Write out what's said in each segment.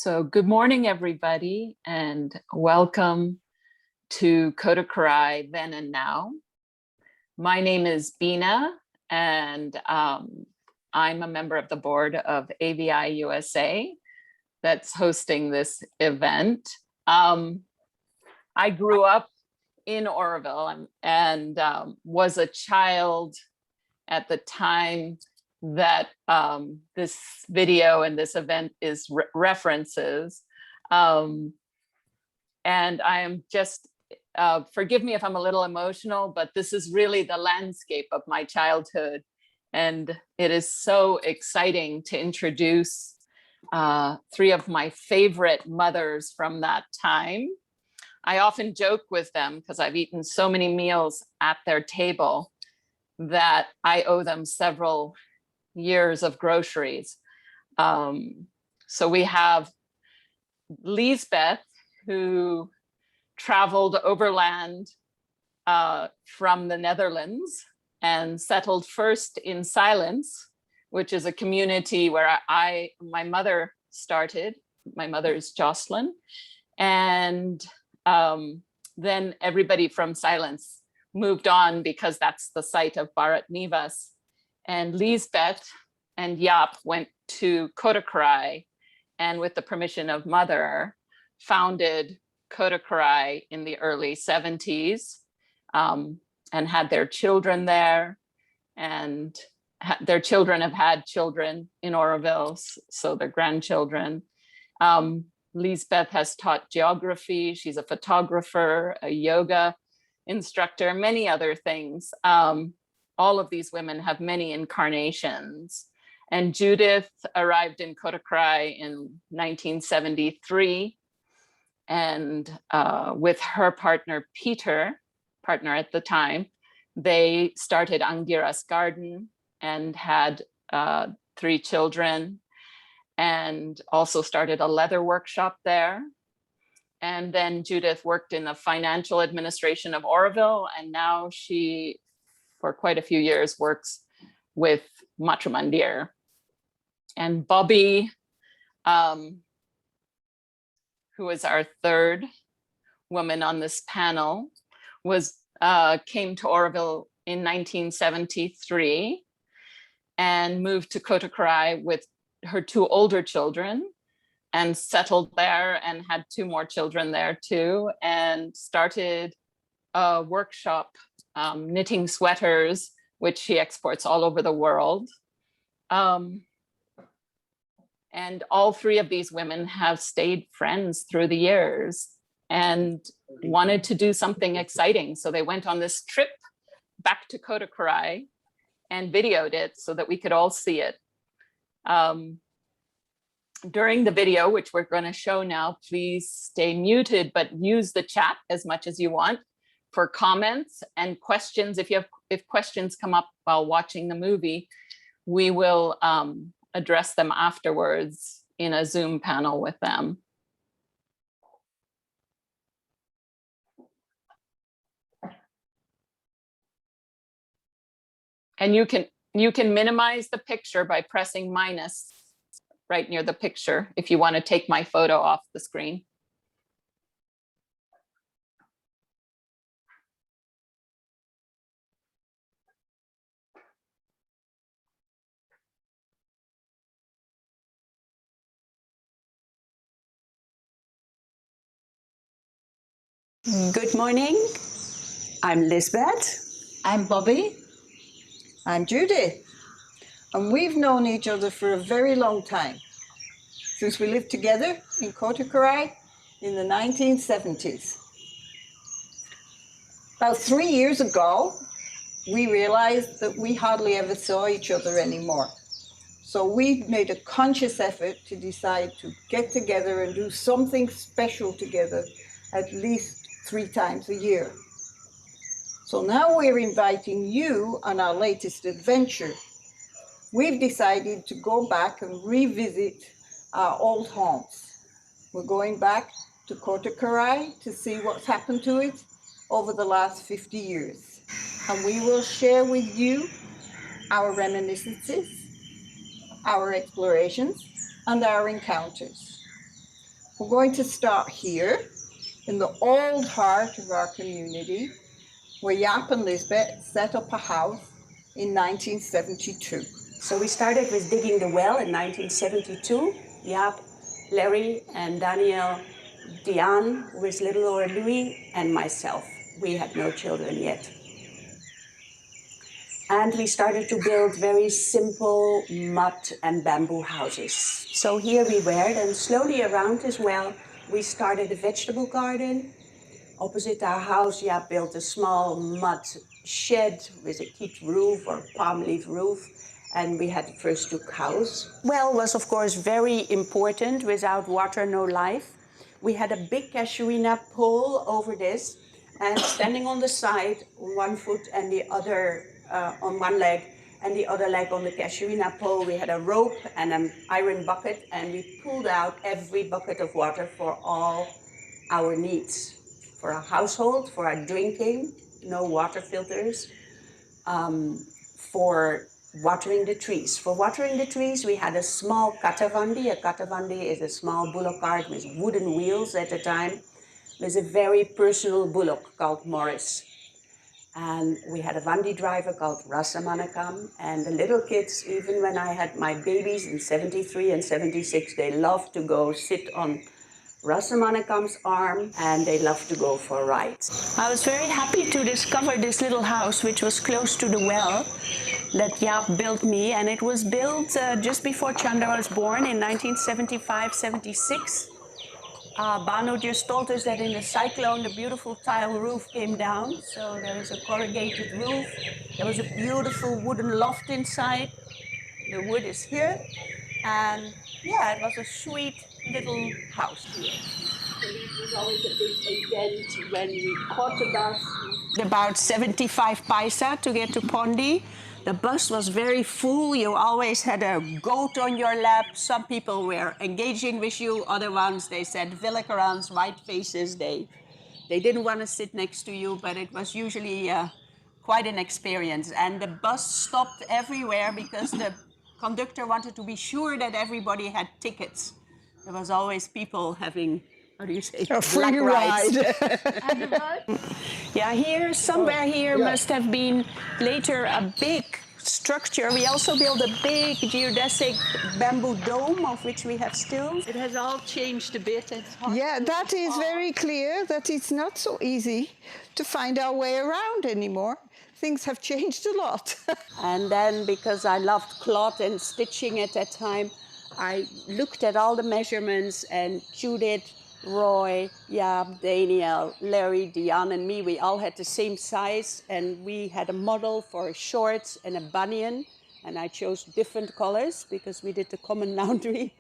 So good morning, everybody, and welcome to Kotakurai Then and Now. My name is Bina, and I'm a member of the board of AVI USA that's hosting this event. I grew up in Oroville and was a child at the time that this video and this event is references. And I am just, forgive me if I'm a little emotional, but this is really the landscape of my childhood. And it is so exciting to introduce three of my favorite mothers from that time. I often joke with them because I've eaten so many meals at their table that I owe them several years of groceries. So we have Lisbeth, who traveled overland from the Netherlands and settled first in Silence, which is a community where my mother started. My mother is Jocelyn. And then everybody from Silence moved on because that's the site of Bharat Nivas. And Lisbeth and Jaap went to Kottakarai, and with the permission of mother, founded Kottakarai in the early 70s and had their children there. And their children have had children in Oroville, so their grandchildren. Lisbeth has taught geography. She's a photographer, a yoga instructor, many other things. All of these women have many incarnations. And Judith arrived in Kotakurai in 1973. And with her partner, partner at the time, they started Angiras Garden and had 3 children, and also started a leather workshop there. And then Judith worked in the financial administration of Oroville, and now she, for quite a few years, works with Matra Mandir. And Bobby, who is our third woman on this panel, came to Oroville in 1973 and moved to Kotakurai with her 2 older children and settled there and had 2 more children there too, and started a workshop knitting sweaters, which she exports all over the world. And all 3 of these women have stayed friends through the years and wanted to do something exciting. So they went on this trip back to Kotakurai and videoed it so that we could all see it. During the video, which we're going to show now, please stay muted, but use the chat as much as you want for comments and questions. If questions come up while watching the movie, we will address them afterwards in a Zoom panel with them. And you can minimize the picture by pressing minus right near the picture if you want to take my photo off the screen. Good morning. I'm Lisbeth. I'm Bobby. I'm Judith. And we've known each other for a very long time, since we lived together in Kottakarai in the 1970s. About 3 years ago, we realized that we hardly ever saw each other anymore. So we made a conscious effort to decide to get together and do something special together at least 3 times a year. So now we're inviting you on our latest adventure. We've decided to go back and revisit our old haunts. We're going back to Kottakarai to see what's happened to it over the last 50 years. And we will share with you our reminiscences, our explorations, and our encounters. We're going to start here in the old heart of our community, where Jaap and Lisbeth set up a house in 1972. So we started with digging the well in 1972. Jaap, Larry, and Daniel, Diane with little Laura Louis, and myself. We had no children yet. And we started to build very simple mud and bamboo houses. So here we were, and slowly around as well, we started a vegetable garden. Opposite our house, Jaap built a small mud shed with a peat roof or palm leaf roof. And we had the first 2 cows. Well was, of course, very important. Without water, no life. We had a big casuarina pole over this, and standing on the side, 1 foot and the other on one leg, and the other leg on the casuarina pole, we had a rope and an iron bucket, and we pulled out every bucket of water for all our needs. For our household, for our drinking, no water filters, for watering the trees. For watering the trees, we had a small katavandi. A katavandi is a small bullock cart with wooden wheels at the time, with a very personal bullock called Morris. And we had a Vandi driver called Rasamanakam. And the little kids, even when I had my babies in 73 and 76, they loved to go sit on Rasamanakam's arm, and they loved to go for rides. I was very happy to discover this little house, which was close to the well, that Jaap built me. And it was built just before Chandra was born in 1975-76. Banu just told us that in the cyclone, the beautiful tile roof came down. So there is a corrugated roof. There was a beautiful wooden loft inside. The wood is here. And yeah, it was a sweet little house here. It was always a big event when we caught the bus. About 75 paisa to get to Pondi. The bus was very full. You always had a goat on your lap. Some people were engaging with you. Other ones, they said Villekarans, white faces. They didn't want to sit next to you, but it was usually quite an experience. And the bus stopped everywhere because the conductor wanted to be sure that everybody had tickets. There was always people having, how do you say, a free rides. ride. Yeah, here, somewhere here must have been later a big structure. We also built a big geodesic bamboo dome, of which we have still. It has all changed a bit. Yeah, that is very clear that it's not so easy to find our way around anymore. Things have changed a lot. And then, because I loved cloth and stitching at that time, I looked at all the measurements, and Judith, Roy, Jaap, Daniel, Larry, Diane, and me, we all had the same size, and we had a model for shorts and a bunion, and I chose different colors because we did the common laundry,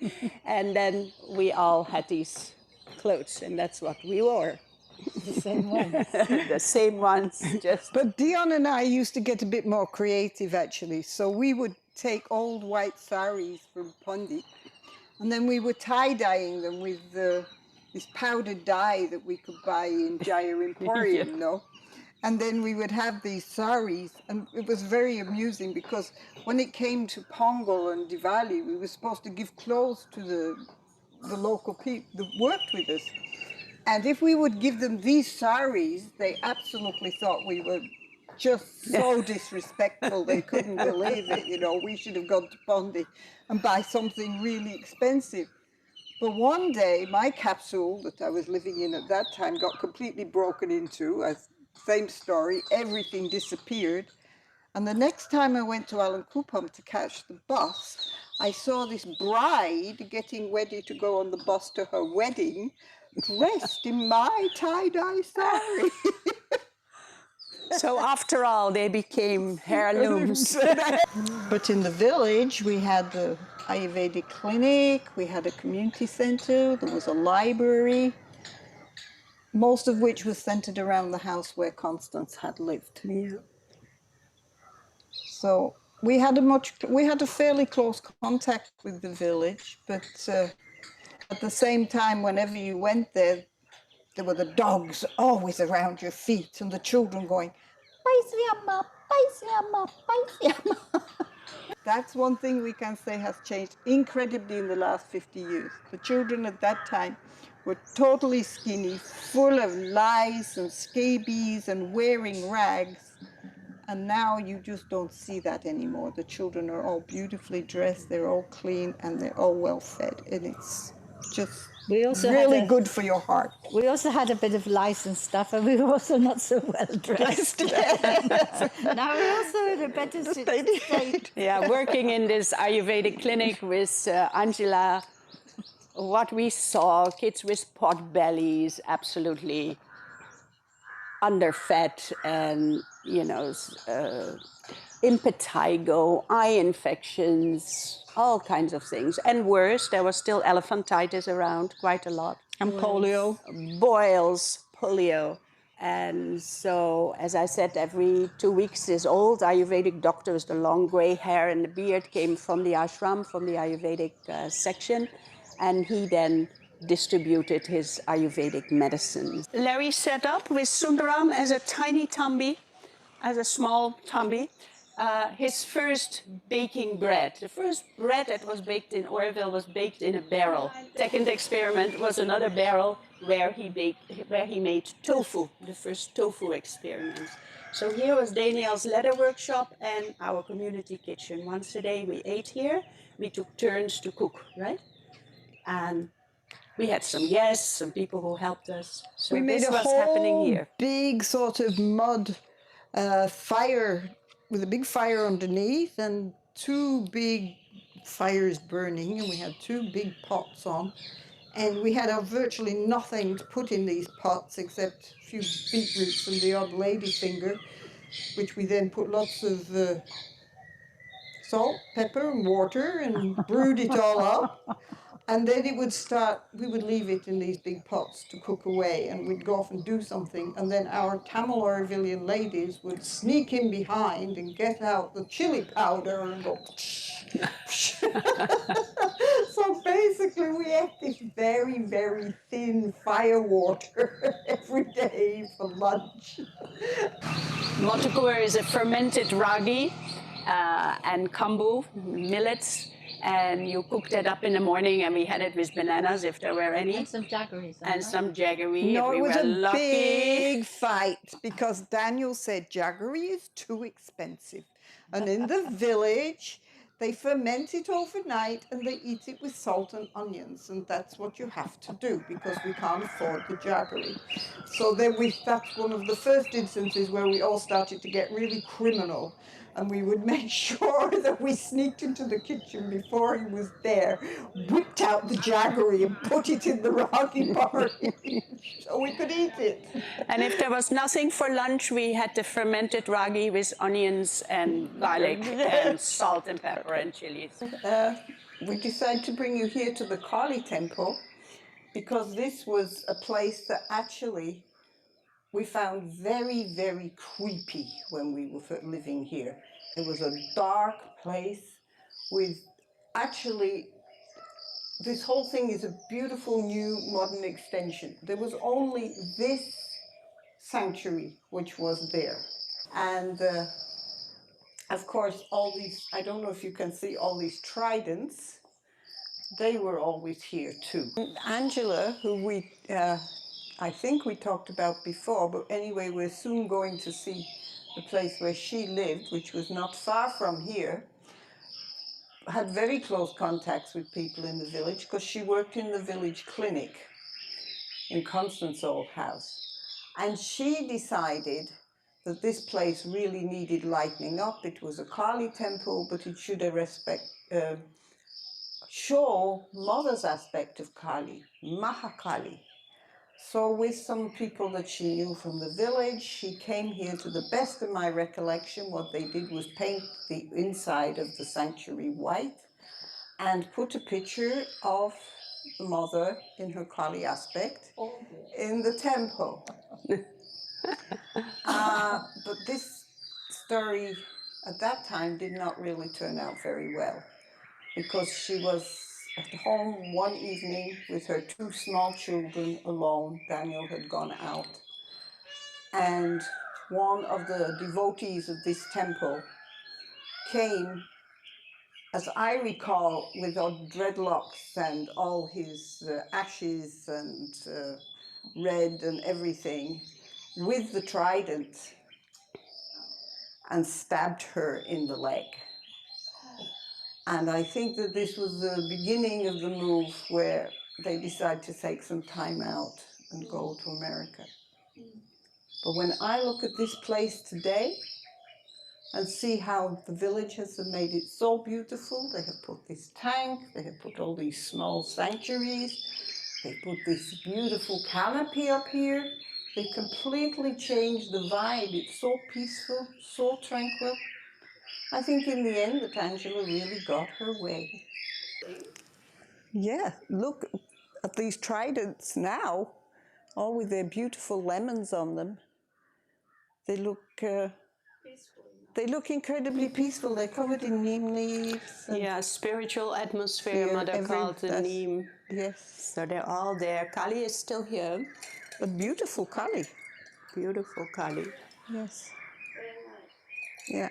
and then we all had these clothes, and that's what we wore. The same ones. The same ones, just... But Dion and I used to get a bit more creative, actually. So we would take old white saris from Pondi, and then we were tie-dyeing them with this powdered dye that we could buy in Jaya Emporium, no? And then we would have these saris, and it was very amusing because when it came to Pongal and Diwali, we were supposed to give clothes to the local people that worked with us. And if we would give them these saris, they absolutely thought we were just so disrespectful. They couldn't believe it, you know. We should have gone to Pondi and buy something really expensive. But one day, my capsule that I was living in at that time got completely broken into. Same story, everything disappeared. And the next time I went to Alankupam to catch the bus, I saw this bride getting ready to go on the bus to her wedding, dressed in my tie-dye sari. So after all, they became heirlooms. But in the village, we had the Ayurvedic clinic, we had a community center, there was a library, most of which was centered around the house where Constance had lived. Yeah. So we had a fairly close contact with the village, but at the same time, whenever you went there, there were the dogs always around your feet and the children going, "Paisiama, paisiama, paisiama." That's one thing we can say has changed incredibly in the last 50 years. The children at that time were totally skinny, full of lice and scabies and wearing rags. And now you just don't see that anymore. The children are all beautifully dressed, they're all clean, and they're all well fed. And it's just really good for your heart. We also had a bit of lice and stuff, and we were also not so well dressed. Now we're also in a better state. Yeah, working in this Ayurvedic clinic with Angela, what we saw, kids with pot bellies, absolutely underfed, and, you know, impetigo, eye infections, all kinds of things. And worse, there was still elephantitis around quite a lot. And polio. Boils, polio. And so, as I said, every 2 weeks, this old Ayurvedic doctor with the long gray hair and the beard came from the ashram, from the Ayurvedic section, and he then distributed his Ayurvedic medicines. Larry set up with Sundaram as a tiny tumby, as a small tumby, his first baking bread. The first bread that was baked in Oroville was baked in a barrel. Second experiment was another barrel where he made tofu, the first tofu experiment. So here was Daniel's leather workshop and our community kitchen. Once a day we ate here. We took turns to cook, right? And we had some guests, some people who helped us. So We made this a was happening whole here. big sort of mud fire with a big fire underneath and two big fires burning, and we had two big pots on, and we had virtually nothing to put in these pots except a few beetroots and the odd ladyfinger, which we then put lots of salt, pepper and water and brewed it all up. And then it would start, we would leave it in these big pots to cook away, and we'd go off and do something. And then our Tamil Orvillian ladies would sneak in behind and get out the chili powder and go psh, psh. So basically we ate this very, very thin fire water every day for lunch. Kotakurai is a fermented ragi and kombu, millets, and you cook that up in the morning, and we had it with bananas if there were any. And some jaggeries. And some jaggery. No, if it we was were a lucky. big fight because Daniel said jaggery is too expensive. And in the village, they ferment it overnight and they eat it with salt and onions. And that's what you have to do because we can't afford the jaggery. So then that's one of the first instances where we all started to get really criminal. And we would make sure that we sneaked into the kitchen before he was there, whipped out the jaggery and put it in the ragi porridge so we could eat it. And if there was nothing for lunch, we had the fermented ragi with onions and garlic and salt and pepper and chilies. We decided to bring you here to the Kali temple because this was a place that actually we found very, very creepy when we were living here. It was a dark place with actually, this whole thing is a beautiful new modern extension. There was only this sanctuary which was there. And of course, all these, I don't know if you can see all these tridents, they were always here too. Angela, who I think we talked about before, but anyway, we're soon going to see the place where she lived, which was not far from here, had very close contacts with people in the village because she worked in the village clinic in Constance old house. And she decided that this place really needed lightening up. It was a Kali temple, but it should show mother's aspect of Kali, Mahakali. So with some people that she knew from the village, she came here. To the best of my recollection, what they did was paint the inside of the sanctuary white and put a picture of the mother in her Kali aspect in the temple. But this story at that time did not really turn out very well because she was at home one evening with her two small children alone. Daniel had gone out, and one of the devotees of this temple came as I recall, with our dreadlocks and all his ashes and red and everything, with the trident, and stabbed her in the leg. And I think that this was the beginning of the move where they decided to take some time out and go to America. But when I look at this place today and see how the villagers have made it so beautiful, they have put this tank, they have put all these small sanctuaries, they put this beautiful canopy up here. They completely changed the vibe. It's so peaceful, so tranquil. I think in the end that Angela really got her way. Yeah, look at these tridents now, all with their beautiful lemons on them. They look incredibly peaceful. They're covered in neem leaves. Yeah, spiritual atmosphere, Mother called the neem. Yes. So they're all there. Kali is still here. A beautiful Kali. Beautiful Kali. Yes. Yeah.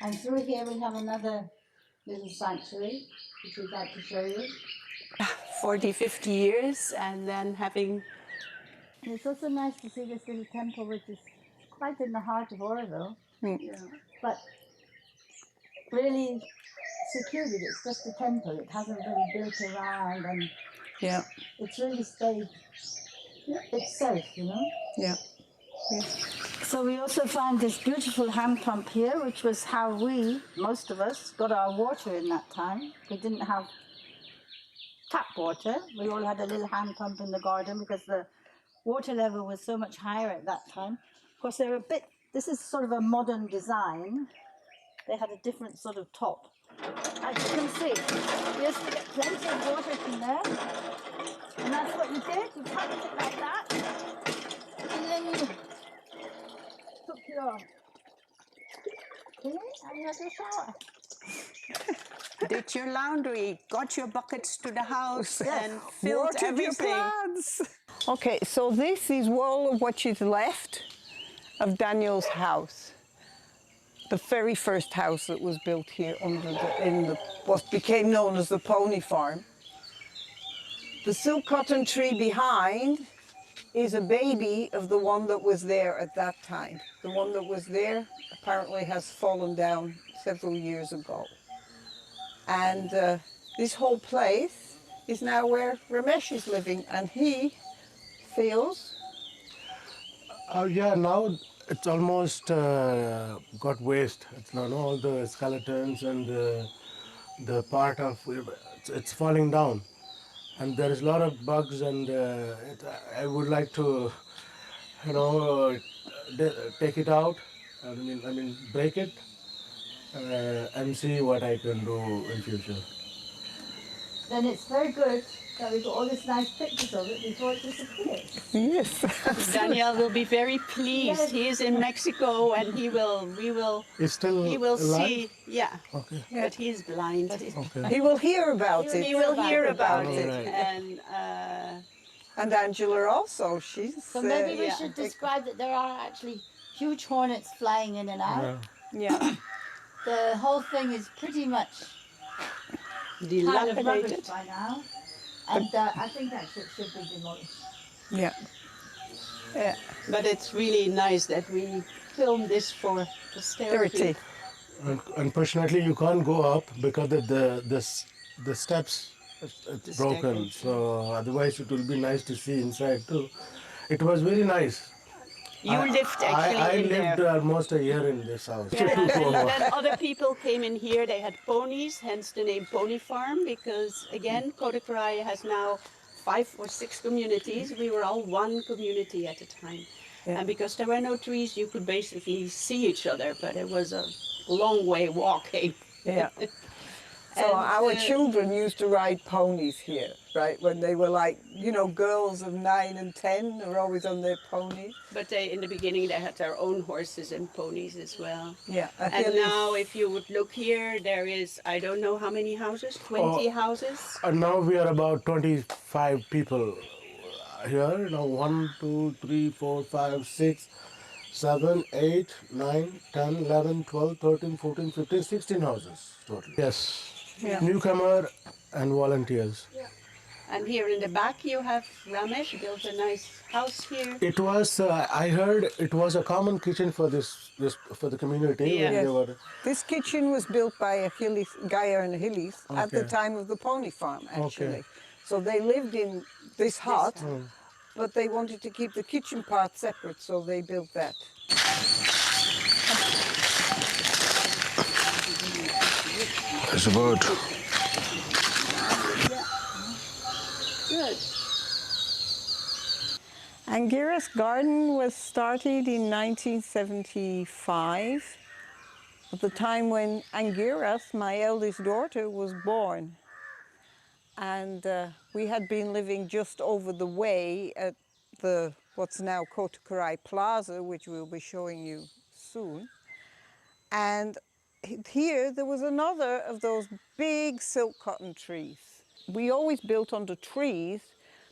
And through here we have another little sanctuary, which we'd like to show you. 40, 50 years, and then having... And it's also nice to see this little temple, which is quite in the heart of Oroville, but really secluded. It's just a temple. It hasn't been built around, and it's really stayed itself, you know? Yeah. So we also found this beautiful hand pump here, which was how we, most of us, got our water in that time. We didn't have tap water. We all had a little hand pump in the garden because the water level was so much higher at that time. Of course, they're a bit, this is sort of a modern design. They had a different sort of top. As you can see, you used to get plenty of water from there. And that's what you did. You pumped it like that. And then you took your tea and you had your shower. Did your laundry, got your buckets to the house, and filled Watered everything. your plants. Okay, so this is all of what is left of Daniel's house. The very first house that was built here in what became known as the pony farm. The silk cotton tree behind is a baby of the one that was there at that time. The one that was there apparently has fallen down several years ago. And this whole place is now where Ramesh is living, and he feels... Yeah, now it's almost got waste. It's not all the skeletons and the part of it's falling down, and there is a lot of bugs. And I would like to, take it out. I mean, break it and see what I can do in future. Then it's very good that we got all these nice pictures of it before it disappears. Yes. Daniel will be very pleased. Yes. He is in Mexico, and we will alive? see, Okay. but he is blind. Okay. He will hear about it. He will hear about All it. right. And And Angela also, she's... So maybe we yeah. should describe that there are actually huge hornets flying in and out. yeah, The whole thing is pretty much kind of dilapidated. rubbish by now. And I think that should be demolished. Yeah. Yeah, but it's really nice that we filmed this for posterity. Unfortunately, you can't go up because the steps it's broken. So otherwise, it will be nice to see inside too. It was very nice. You lived actually I in lived there. almost a year in this house. Then other people came in here. They had ponies, hence the name Pony Farm. Because again, Kotakurai has now 5 or 6 communities. We were all one community at the time. And because there were no trees, you could basically see each other, but it was a long way walking. Yeah. So our children used to ride ponies here, right? When they were like, girls of 9 and 10 were always on their ponies. But in the beginning, they had their own horses and ponies as well. Yeah. And now, if you would look here, there is, I don't know how many houses, 20 houses? And now we are about 25 people here. 1, 2, 3, 4, 5, 6. 7, 8, 9, 10, 11, 12, 13, 14, 15, 16 houses total. Yes. Yeah. Newcomer and volunteers. And here in the back you have Ramesh built a nice house here. It was, I heard it was a common kitchen for this for the community when Yes. they were. This kitchen was built by a Gaia and Hillis at the Okay. time of the pony farm, actually. Okay. So they lived in this hut, but they wanted to keep the kitchen part separate, so they built that. It's a bird. Good. Angira's garden was started in 1975, at the time when Angiras, my eldest daughter, was born. And we had been living just over the way at the what's now Kottakarai Plaza, which we'll be showing you soon. And here there was another of those big silk cotton trees. We always built under trees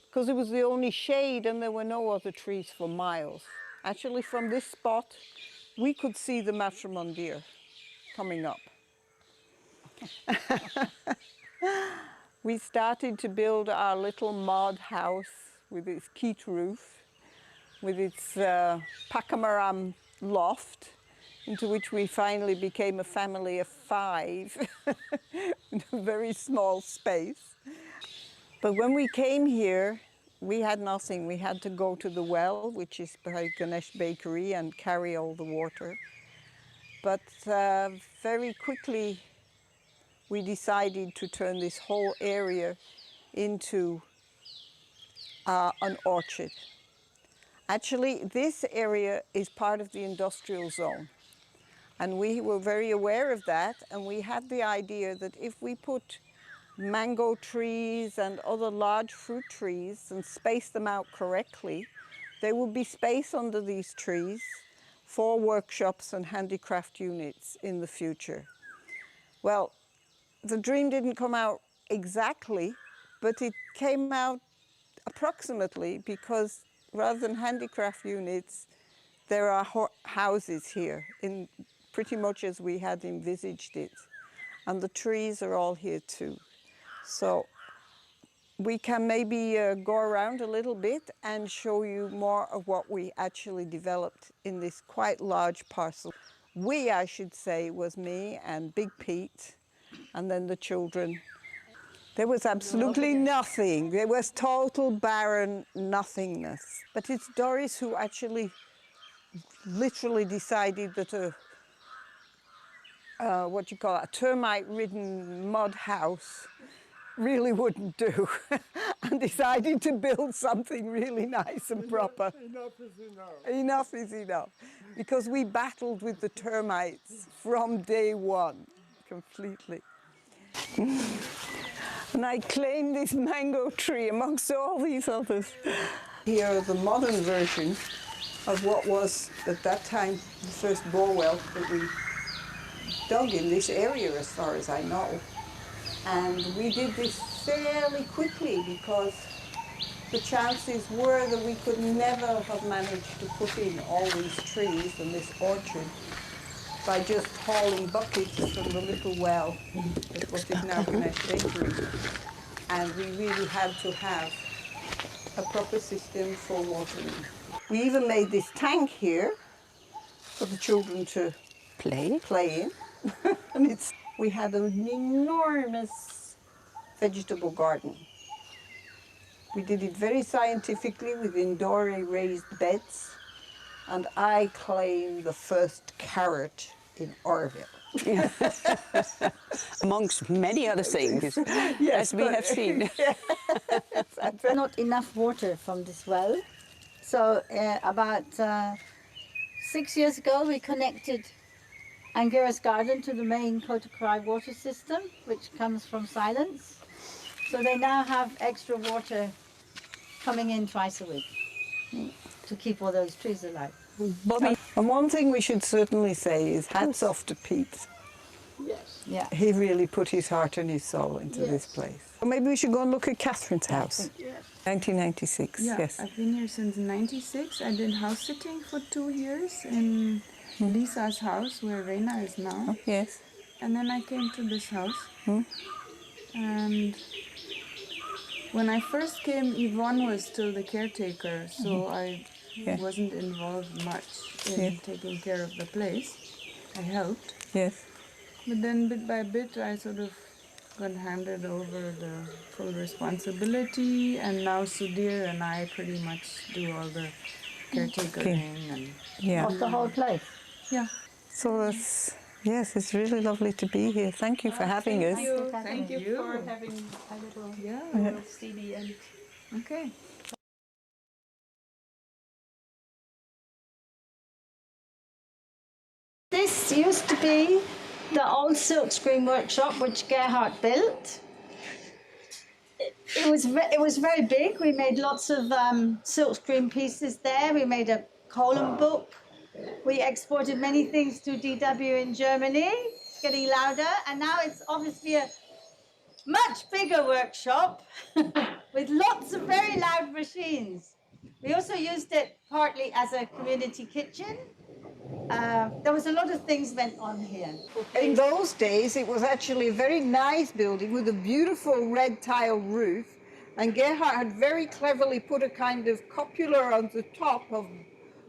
because it was the only shade and there were no other trees for miles. Actually, from this spot, we could see the Matrimondir coming up. We started to build our little mud house with its peat roof, with its Pakamaram loft, into which we finally became a family of 5 in a very small space. But when we came here, we had nothing. We had to go to the well, which is by Ganesh Bakery, and carry all the water. But very quickly, we decided to turn this whole area into an orchard. Actually, this area is part of the industrial zone. And we were very aware of that, and we had the idea that if we put mango trees and other large fruit trees and space them out correctly, there would be space under these trees for workshops and handicraft units in the future. Well, the dream didn't come out exactly, but it came out approximately, because rather than handicraft units, there are houses here, in pretty much as we had envisaged it. And the trees are all here too. So we can maybe go around a little bit and show you more of what we actually developed in this quite large parcel. We, I should say, was me and Big Pete, and then the children. There was absolutely nothing. There was total barren nothingness. But it's Doris who actually literally decided that a termite-ridden mud house really wouldn't do, and decided to build something really nice and proper. Enough is enough. Enough is enough. Because we battled with the termites from day one, completely. And I claimed this mango tree amongst all these others. Here are the modern version of what was, at that time, the first bore well that we dug in this area, as far as I know. And we did this fairly quickly, because the chances were that we could never have managed to put in all these trees and this orchard by just hauling buckets from the little well at what is now Ganesh Bakery. And we really had to have a proper system for watering. We even made this tank here for the children to play in. And we had an enormous vegetable garden. We did it very scientifically with indoor raised beds, and I claim the first carrot in Oroville. Amongst many other things, Yes, as we have seen. Not enough water from this well. So about 6 years ago, we connected Angira's garden to the main Kotakurai water system, which comes from Silence. So they now have extra water coming in twice a week to keep all those trees alive. Bobby. And one thing we should certainly say is hats off to Pete. Yes. Yeah. He really put his heart and his soul into this place. Well, maybe we should go and look at Catherine's house. Yes. 1996, Yeah, yes. I've been here since '96. I did house sitting for 2 years in Lisa's house where Reina is now. Oh, yes. And then I came to this house. And when I first came, Yvonne was still the caretaker, so I Yeah. wasn't involved much in Yes. taking care of the place. I helped. Yes. But then bit by bit, I sort of got handed over the full responsibility, and now Sudhir and I pretty much do all the caretakering and Yeah. Of the whole place. yeah. So it's, yes, it's really lovely to be here. Thank you for having us. Thank you for having a little Yeah. CD and Okay. This used to be the old silkscreen workshop which Gerhard built. It was very big. We made lots of silkscreen pieces there. We made a column book. We exported many things to DW in Germany. It's getting louder, and now it's obviously a much bigger workshop with lots of very loud machines. We also used it partly as a community kitchen. There was a lot of things went on here. In those days, it was actually a very nice building with a beautiful red tile roof. And Gerhard had very cleverly put a kind of cupola on the top of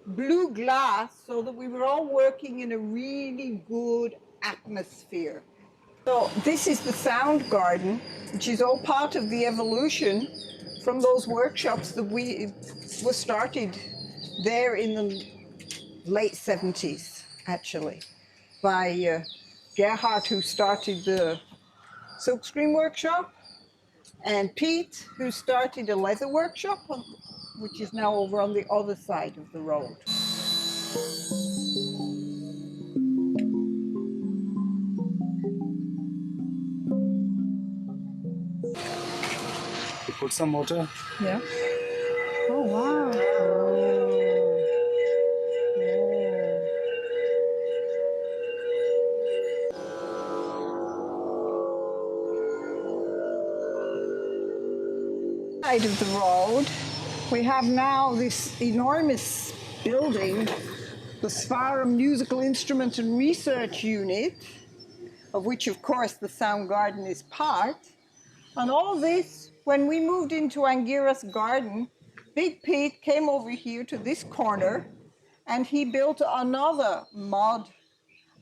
blue glass so that we were all working in a really good atmosphere. So this is the sound garden, which is all part of the evolution from those workshops that were started there in the late 70s, actually, by Gerhard, who started the silkscreen workshop, and Pete, who started a leather workshop, which is now over on the other side of the road. You put some water. Yeah. Oh, wow. Side of the road, we have now this enormous building, the Svara Musical Instrument and Research Unit, of which, of course, the Sound Garden is part. And all this, when we moved into Angira's garden, Big Pete came over here to this corner, and he built another mud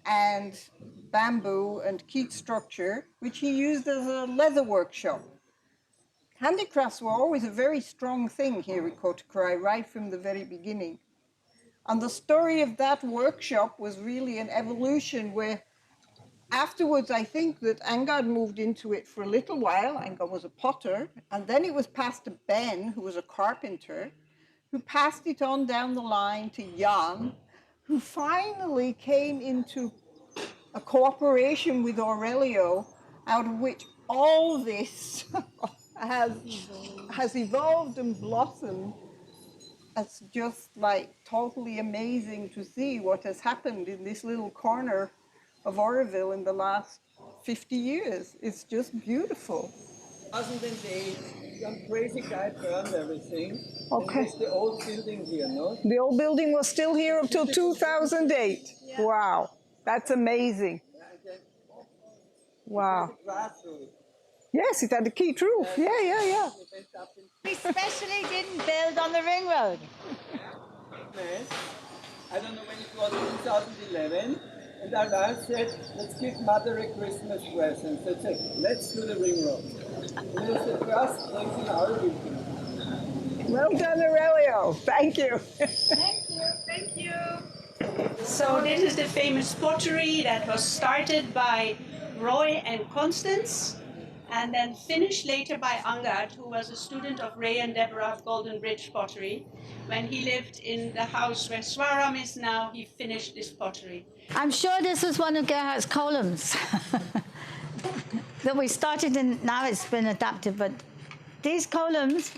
and bamboo and peat structure, which he used as a leather workshop. Handicrafts were always a very strong thing here at Kottakarai, right from the very beginning. And the story of that workshop was really an evolution where afterwards, I think that Angad moved into it for a little while. Angad was a potter, and then it was passed to Ben, who was a carpenter, who passed it on down the line to Jan, who finally came into a cooperation with Aurelio, out of which all this has evolved and blossomed. It's just like totally amazing to see what has happened in this little corner of Oroville in the last 50 years. It's just beautiful. 2008, some crazy guy burned everything. Okay. And it was the old building here, no? The old building was still here until 2008. Yeah. Wow, that's amazing. Wow. Yes, it had a keyed roof. Yeah. We especially didn't build on the ring road. I don't know when it was, 2011, and our wife said, let's give Mother a Christmas present. So I said, let's do the ring road. And it was the first place in our building. Well done, Aurelio. Thank you. Thank you. So this is the famous pottery that was started by Roy and Constance, and then finished later by Angad, who was a student of Ray and Deborah of Golden Bridge Pottery. When he lived in the house where Swaram is now, he finished this pottery. I'm sure this was one of Gerhard's columns that we started in. Now it's been adapted, but these columns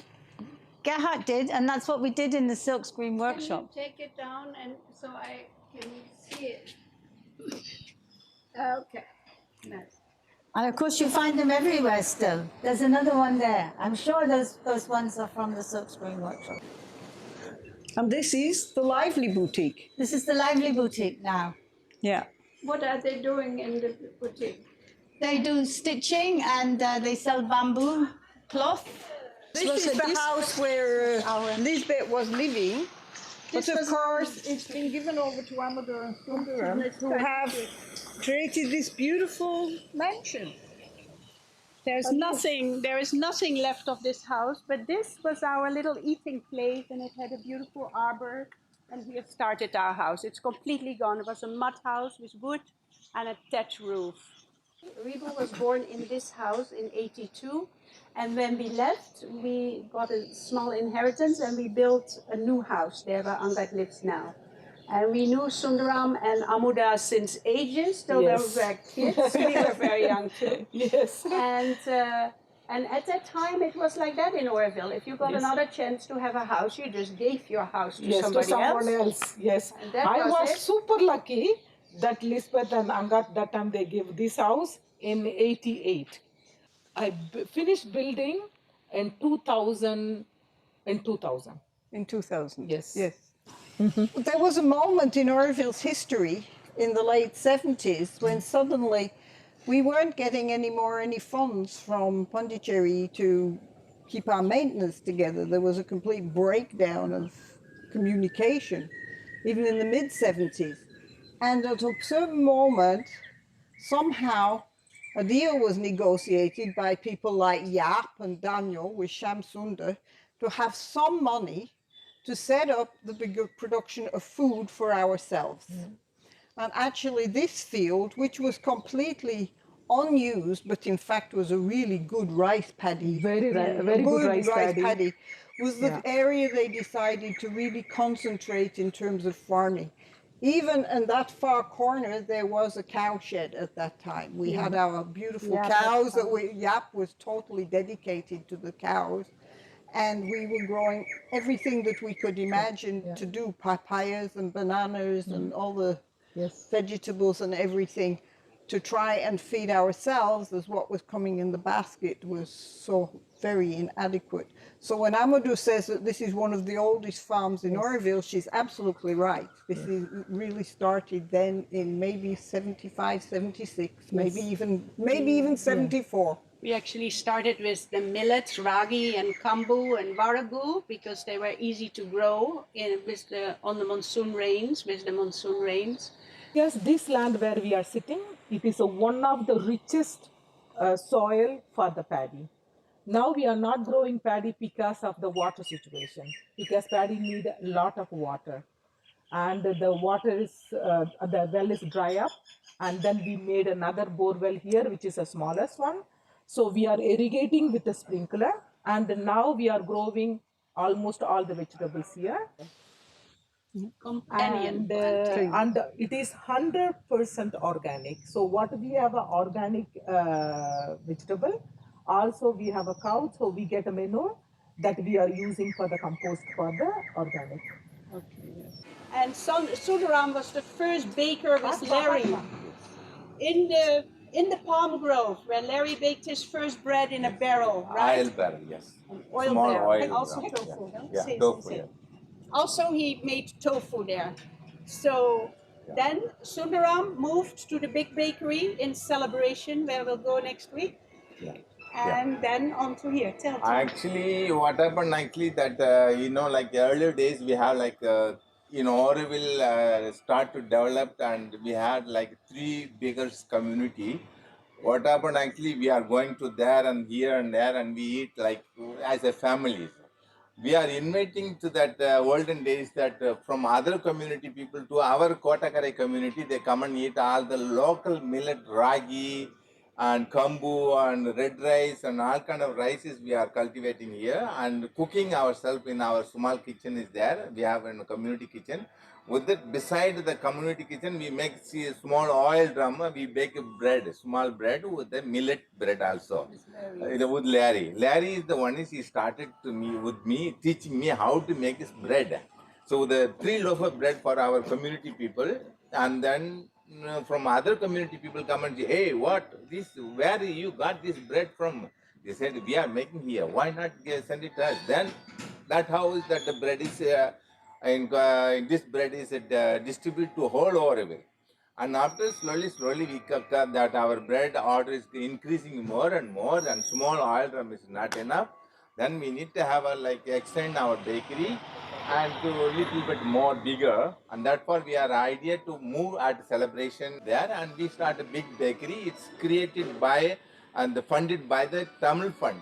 Gerhard did, and that's what we did in the silkscreen workshop. Can you take it down and so I can see it? Okay. Nice. And of course, you find them everywhere still. There's another one there. I'm sure those ones are from the Silk Spring Workshop. And this is the Lively Boutique. This is the Lively Boutique now. Yeah. What are they doing in the boutique? They do stitching and they sell bamboo cloth. This is the house where Lisbeth was living. But of course, it's been given over to Amador and Sundaram, who have created this beautiful mansion. There is nothing left of this house, but this was our little eating place, and it had a beautiful arbor, and we have started our house. It's completely gone. It was a mud house with wood and a thatch roof. Rebo was born in this house in '82, and when we left, we got a small inheritance, and we built a new house there where Angad lives now. And we knew Sundaram and Amuda since ages, though they were kids. We were very young too. Yes. And at that time, it was like that in Oroville. If you got another chance to have a house, you just gave your house to somebody else. Yes. I was super lucky that Lisbeth and Angat, that time they gave this house in '88. I finished building in 2000. In 2000. In 2000. Yes. Yes. There was a moment in Oroville's history in the late 70s when suddenly we weren't getting any funds from Pondicherry to keep our maintenance together. There was a complete breakdown of communication, even in the mid-70s. And at a certain moment, somehow a deal was negotiated by people like Jaap and Daniel with Shamsunda to have some money to set up the bigger production of food for ourselves. And actually this field, which was completely unused, but in fact was a really good rice paddy, Very good rice paddy, was the area they decided to really concentrate in terms of farming. Even in that far corner, there was a cow shed at that time. We had our beautiful cows Jaap was totally dedicated to the cows. And we were growing everything that we could imagine to do, papayas and bananas and all the vegetables and everything, to try and feed ourselves, as what was coming in the basket was so very inadequate. So when Amadou says that this is one of the oldest farms in Oroville, she's absolutely right. This is really started then in maybe 75, 76, maybe even 74. We actually started with the millets, ragi and kambu and varagu, because they were easy to grow on the monsoon rains, with the monsoon rains. Yes, this land where we are sitting, it is one of the richest soil for the paddy. Now we are not growing paddy because of the water situation, because paddy need a lot of water. And the water is, the well is dry up, and then we made another bore well here, which is the smallest one. So we are irrigating with a sprinkler, and now we are growing almost all the vegetables here. And it is 100% organic. So what we have an organic vegetable. Also we have a cow, so we get a manure that we are using for the compost for the organic. Okay. And Sundaram was the first baker with Larry in the palm grove, where Larry baked his first bread in a barrel, right? Oil barrel, yes. An oil Small barrel, oil and also barrel. tofu. Yeah, tofu, yeah. Also, he made tofu there. So then Sundaram moved to the big bakery in Celebration, where we'll go next week. Yeah. And then on to here. Tell. Actually, what happened actually that, like earlier days, we have like, Oroville start to develop, and we had like 3 beggars community. What happened actually, we are going to there and here and there, and we eat like as a family. We are inviting to that olden days that from other community people to our Kottakarai community, they come and eat all the local millet, ragi and kambu and red rice and all kind of rices we are cultivating here, and cooking ourselves in our small kitchen is there. We have a community kitchen. With it, beside the community kitchen, we make a small oil drum. We bake bread, small bread with the millet bread also. With Larry. Larry is the one he started with me, teaching me how to make this bread. So the 3 loaf of bread for our community people, and then from other community people come and say, hey, what this? Where you got this bread from? They said we are making here. Why not send it to us? Then that how is that the bread is this bread is distributed to whole over. And after slowly we kept up that our bread order is increasing more and small oil drum is not enough. Then we need to have a extend our bakery and to a little bit more bigger. And therefore we are idea to move at celebration there and we start a big bakery. It's created by and funded by the Tamil Fund.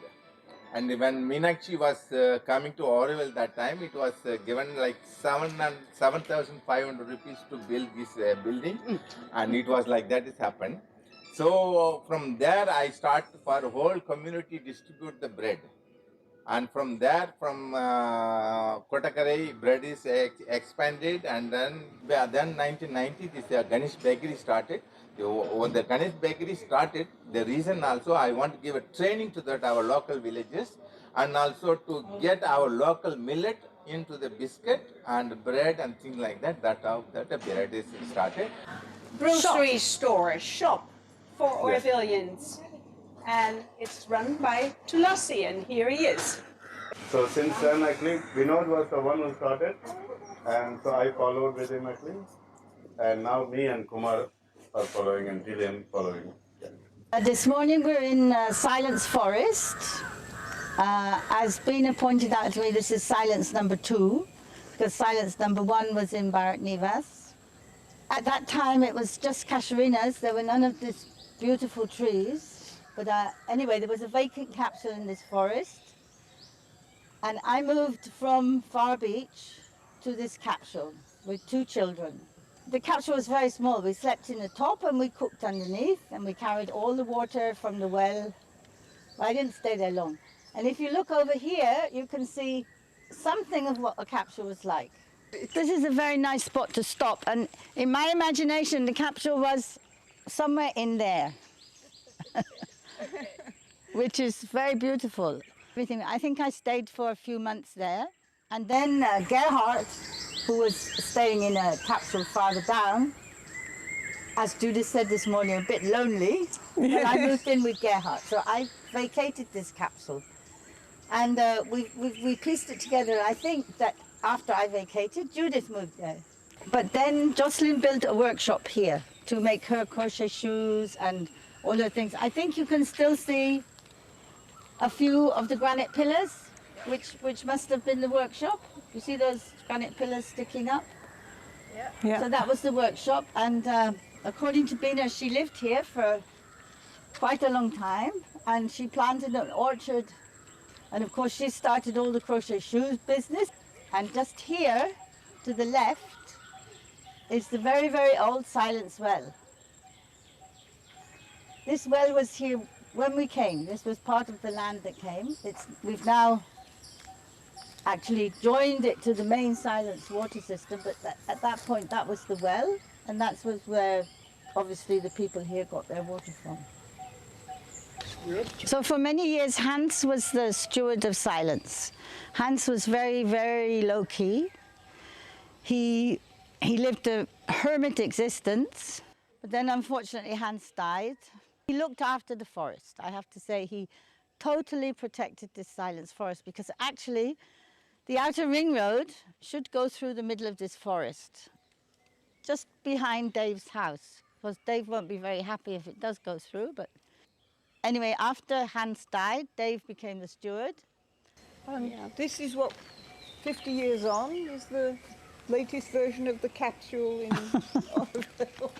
And when Meenakshi was coming to Oroville that time, it was given like 7,500 rupees to build this building, and it was like that it happened. So from there, I start for whole community distribute the bread, and from there, from Kottakarai, bread is expanded, and then 1990, this Ganesh Bakery started. When the Ganesh Bakery started, the reason also I want to give a training to that our local villages, and also to get our local millet into the biscuit and bread and things like that. That how that the bread is started. Grocery store, shop for Orvillians. And it's run by Tulasi, and here he is. So since then, actually, Vinod was the one who started, and so I followed with him actually, and now me and Kumar are following and Gillian following. This morning we're in Silence Forest. As Bina pointed out to me, this is silence number 2, because silence number 1 was in Barak Nivas. At that time it was just casuarinas, there were none of these beautiful trees. But anyway, there was a vacant capsule in this forest. And I moved from Far Beach to this capsule with 2 children. The capsule was very small. We slept in the top and we cooked underneath, and we carried all the water from the well. Well, I didn't stay there long. And if you look over here, you can see something of what a capsule was like. This is a very nice spot to stop. And in my imagination, the capsule was somewhere in there, which is very beautiful. I think I stayed for a few months there. And then Gerhard, who was staying in a capsule farther down, as Judith said this morning, a bit lonely, and I moved in with Gerhard. So I vacated this capsule. And we pieced it together. I think that after I vacated, Judith moved there. But then Jocelyn built a workshop here to make her crochet shoes and all the things. I think you can still see a few of the granite pillars, which must have been the workshop. You see those granite pillars sticking up? Yeah. So that was the workshop, and according to Bina, she lived here for quite a long time, and she planted an orchard, and of course she started all the crochet shoes business. And just here, to the left, is the very, very old Silence Well. This well was here when we came. This was part of the land that came. We've now actually joined it to the main Silence water system, but at that point that was the well, and that was where obviously the people here got their water from. So for many years Hans was the steward of Silence. Hans was very, very low-key. He lived a hermit existence, but then unfortunately Hans died. He looked after the forest. I have to say he totally protected this Silence forest, because actually the outer ring road should go through the middle of this forest, just behind Dave's house. Because Dave won't be very happy if it does go through, but anyway, after Hans died, Dave became the steward. This is what 50 years on is the latest version of the capsule in Oroville.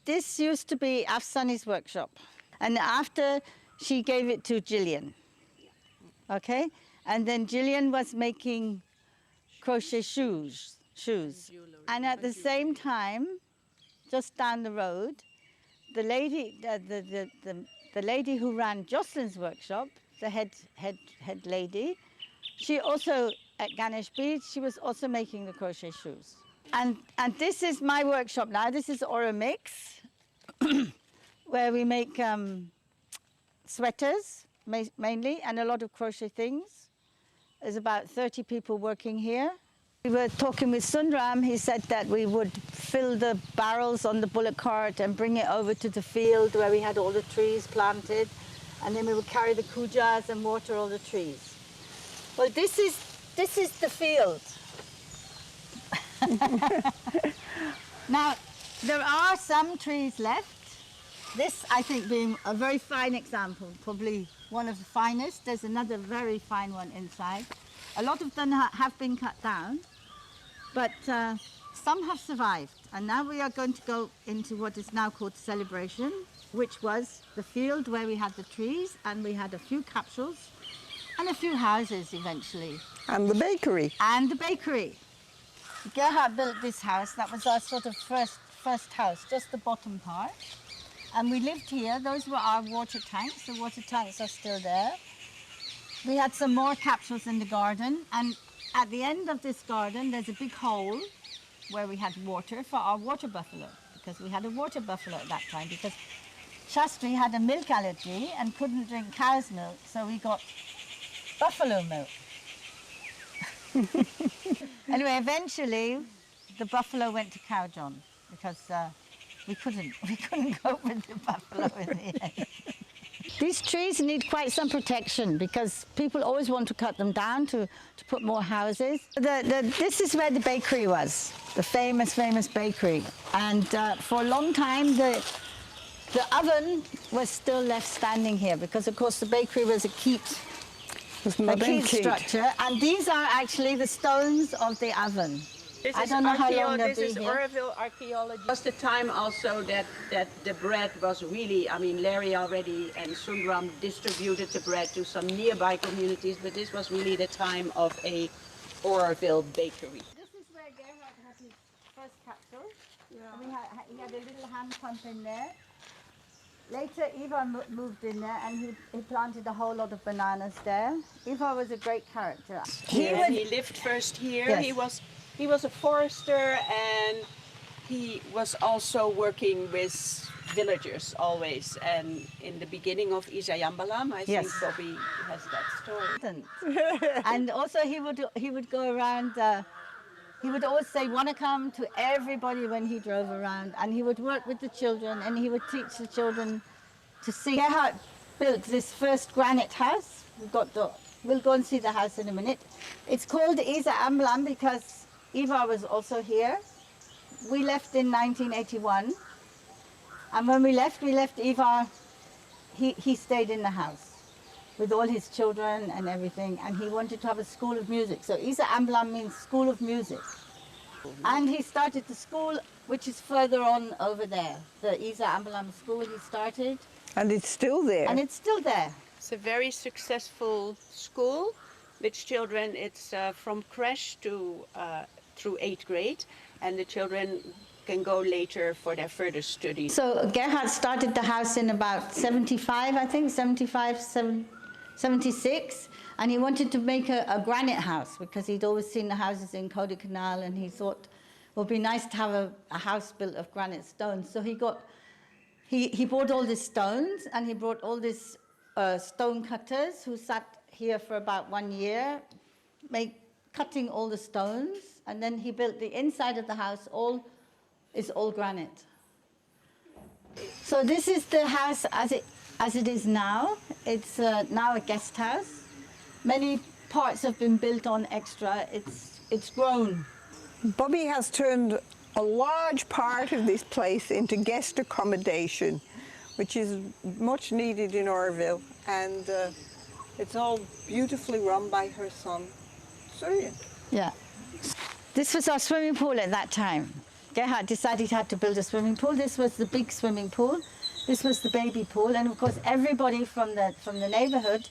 This used to be Afsani's workshop, and after she gave it to Gillian. Okay, and then Gillian was making crochet shoes. And at the same time, just down the road, the lady, the lady who ran Jocelyn's workshop, the head lady, she also at Ganesh Beach, she was also making the crochet shoes. And this is my workshop now. This is Aura Mix, where we make sweaters mainly, and a lot of crochet things. There's about 30 people working here. We were talking with Sundram. He said that we would fill the barrels on the bullock cart and bring it over to the field where we had all the trees planted, and then we would carry the kujars and water all the trees. Well, this is the field. Now, there are some trees left. This, I think, being a very fine example, probably one of the finest. There's another very fine one inside. A lot of them have been cut down, but some have survived. And now we are going to go into what is now called celebration, which was the field where we had the trees, and we had a few capsules and a few houses eventually. And the bakery. And the bakery. Gerhard built this house. That was our sort of first house, just the bottom part. And we lived here. Those were our water tanks. The water tanks are still there. We had some more capsules in the garden, and at the end of this garden there's a big hole where we had water for our water buffalo, because we had a water buffalo at that time, because Shastri had a milk allergy and couldn't drink cow's milk, so we got buffalo milk. Anyway, eventually the buffalo went to Cow John, because we couldn't cope with the buffalo in the end. These trees need quite some protection, because people always want to cut them down to put more houses. This is where the bakery was, the famous bakery. And for a long time, the oven was still left standing here, because of course the bakery was a keep structure. And these are actually the stones of the oven. I don't know how long they'll be here. This is Oroville archaeology. It was the time also that the bread was really, I mean, Larry already and Sundram distributed the bread to some nearby communities, but this was really the time of a Oroville bakery. This is where Gerhard had his first capsule. Yeah. And he had a little hand pump in there. Later, Ivar moved in there, and he planted a whole lot of bananas there. Ivar was a great character. He lived first here. Yes. He was a forester, and he was also working with villagers always. And in the beginning of Isayambalam, I think Bobby has that story. And also he would go around. He would always say "wanna come" to everybody when he drove around, and he would work with the children, and he would teach the children to sing. Gerhard built this first granite house. We'll go and see the house in a minute. It's called Isa Amblam because Ivar was also here. We left in 1981, and when we left Ivar. He stayed in the house with all his children and everything, and he wanted to have a school of music. So Isa Amblam means school of music. And he started the school, which is further on over there. The Isa Amblam school he started. And it's still there. And it's still there. It's a very successful school with children. It's from creche to through 8th grade, and the children can go later for their further studies. So Gerhard started the house in about 75, I think, 76, and he wanted to make a granite house, because he'd always seen the houses in Kottakarai, and he thought it would be nice to have a house built of granite stones. So he bought all these stones, and he brought all these stone cutters who sat here for about 1 year, cutting all the stones, and then he built the inside of the house. Is all granite. So this is the house as it is now. It's now a guest house. Many parts have been built on extra. It's grown. Bobby has turned a large part of this place into guest accommodation, which is much needed in Oroville, and it's all beautifully run by her son, Surya. Yeah. This was our swimming pool at that time. Gerhard decided he had to build a swimming pool. This was the big swimming pool. This was the baby pool, and of course everybody from the neighborhood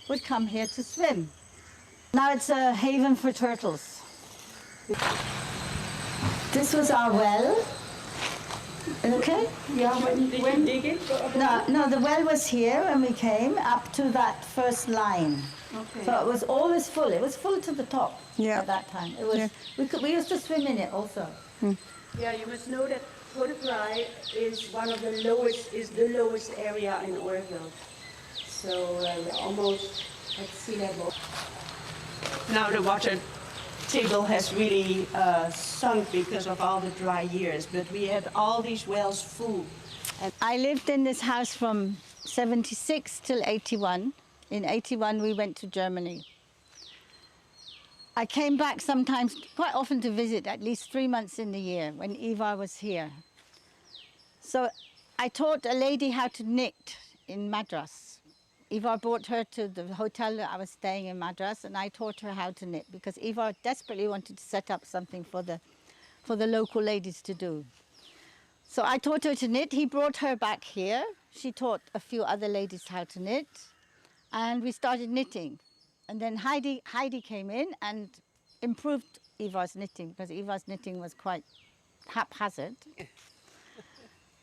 would come here to swim. Now it's a haven for turtles. This was our well. Okay? Yeah, when did you dig it? No, the well was here when we came up to that first line. Okay. So it was always full. It was full to the top at that time. It was. We used to swim in it also. Yeah, you must know that Kotakurai is the lowest area in Oroville. So we're almost at sea level. Now the water table has really sunk because of all the dry years, but we had all these wells full. And I lived in this house from 76 till 81. In 81, we went to Germany. I came back sometimes, quite often to visit, at least 3 months in the year when Eva was here. So I taught a lady how to knit in Madras. Eva brought her to the hotel that I was staying in Madras, and I taught her how to knit because Eva desperately wanted to set up something for the local ladies to do. So I taught her to knit. He brought her back here. She taught a few other ladies how to knit, and we started knitting. And then Heidi came in and improved Eva's knitting because Eva's knitting was quite haphazard.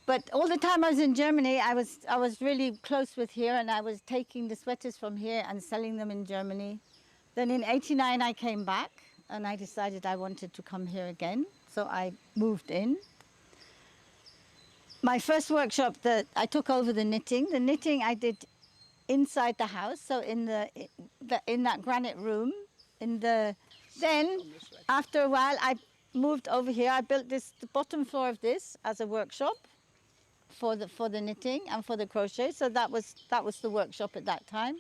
But all the time I was in Germany, I was really close with here, and I was taking the sweaters from here and selling them in Germany. Then in 89 I came back and I decided I wanted to come here again. So I moved in. My first workshop that I took over the knitting I did inside the house, so in that granite room. Then after a while I moved over here. I built the bottom floor of this as a workshop for the knitting and for the crochet. So that was the workshop at that time.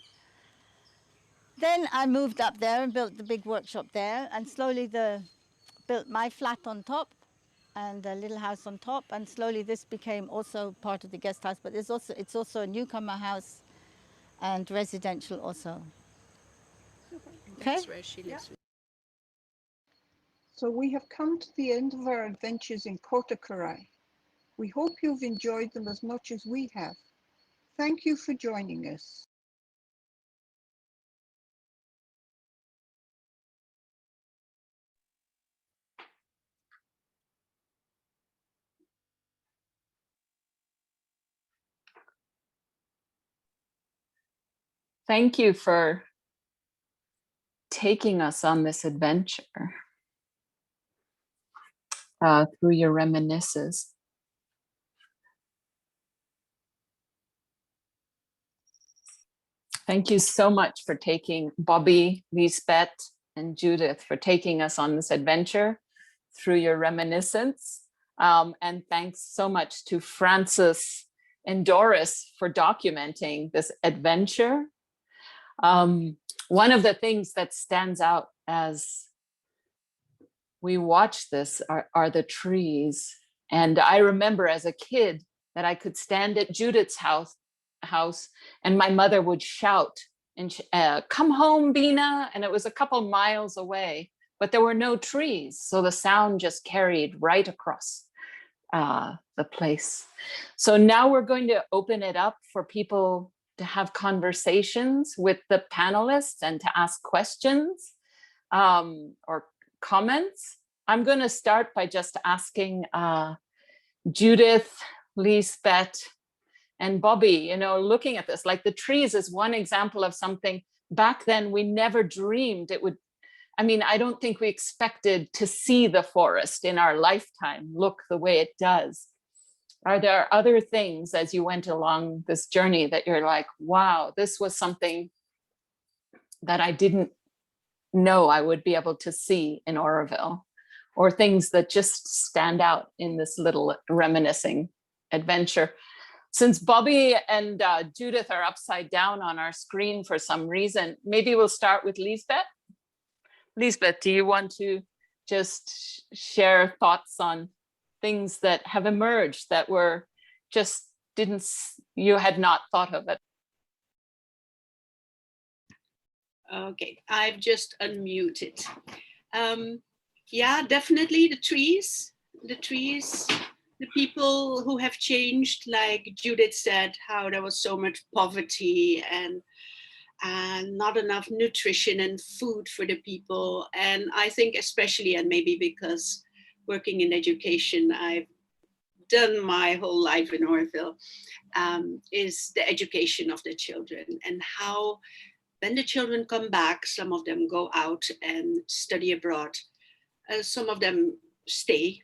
Then I moved up there and built the big workshop there, and slowly built my flat on top and a little house on top, and slowly this became also part of the guest house, but it's also a newcomer house and residential also. Okay? That's where she lives. So we have come to the end of our adventures in Kottakarai. We hope you've enjoyed them as much as we have. Thank you for joining us. Thank you for taking us on this adventure through your reminiscences. Thank you so much for taking Bobby, Lisbeth, and Judith for taking us on this adventure through your reminiscence. And thanks so much to Francis and Doris for documenting this adventure. One of the things that stands out as we watch this are the trees. And I remember as a kid that I could stand at Judith's house and my mother would shout and come home, Bina, and it was a couple miles away, but there were no trees, so the sound just carried right across the place. So now we're going to open it up for people to have conversations with the panelists and to ask questions or comments. I'm going to start by just asking Judith, Lisbeth, and Bobby, looking at this, like the trees is one example of something back then we never dreamed it would. I don't think we expected to see the forest in our lifetime look the way it does. Are there other things as you went along this journey that you're like, wow, this was something that I didn't know I would be able to see in Oroville, or things that just stand out in this little reminiscing adventure? Since Bobby and Judith are upside down on our screen for some reason, maybe we'll start with Lisbeth. Lisbeth, do you want to just share thoughts on things that have emerged that were just you had not thought of it? Okay, I've just unmuted. Yeah, definitely the trees, the people who have changed, like Judith said, how there was so much poverty and not enough nutrition and food for the people. And I think especially, and maybe because working in education, I've done my whole life in Oroville, is the education of the children, and how when the children come back, some of them go out and study abroad. Some of them stay.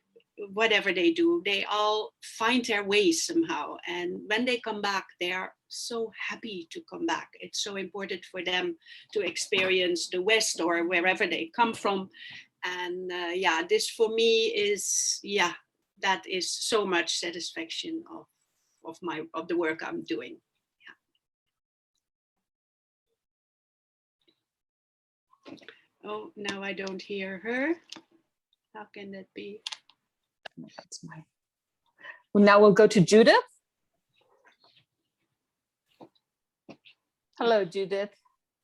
Whatever they do, they all find their ways somehow. And when they come back, they are so happy to come back. It's so important for them to experience the West or wherever they come from. And yeah, this for me is, yeah, that is so much satisfaction of the work I'm doing. Yeah. Oh, now I don't hear her. How can that be? That's my. Well, now we'll go to Judith. Hello, Judith.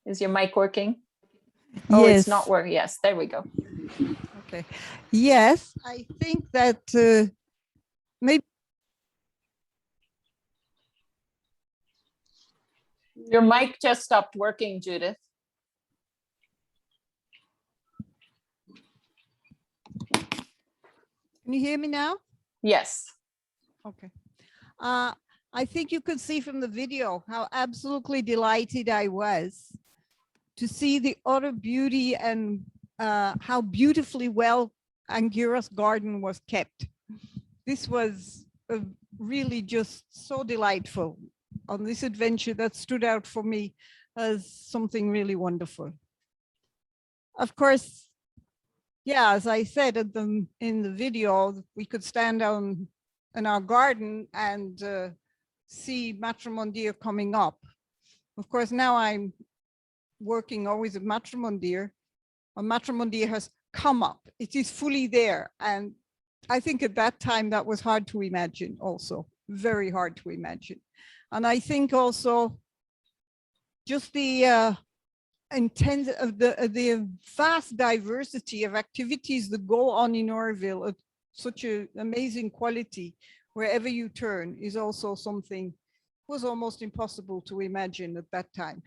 Is your mic working? Oh, Yes. it's not working. Yes, there we go. Okay. Yes, I think that maybe. Your mic just stopped working, Judith. Can you hear me now? Yes. Okay. I think you could see from the video how absolutely delighted I was to see the utter beauty and how beautifully well Angura's garden was kept. This was really just so delightful on this adventure that stood out for me as something really wonderful. Of course, yeah, as I said in the video, we could stand down in our garden and see Matrimondeer coming up. Of course, now I'm working always at Matrimondeer, and Matrimondeer has come up. It is fully there. And I think at that time that was hard to imagine also, very hard to imagine. And I think also just the intense of the vast diversity of activities that go on in Oroville at such an amazing quality wherever you turn is also something was almost impossible to imagine at that time.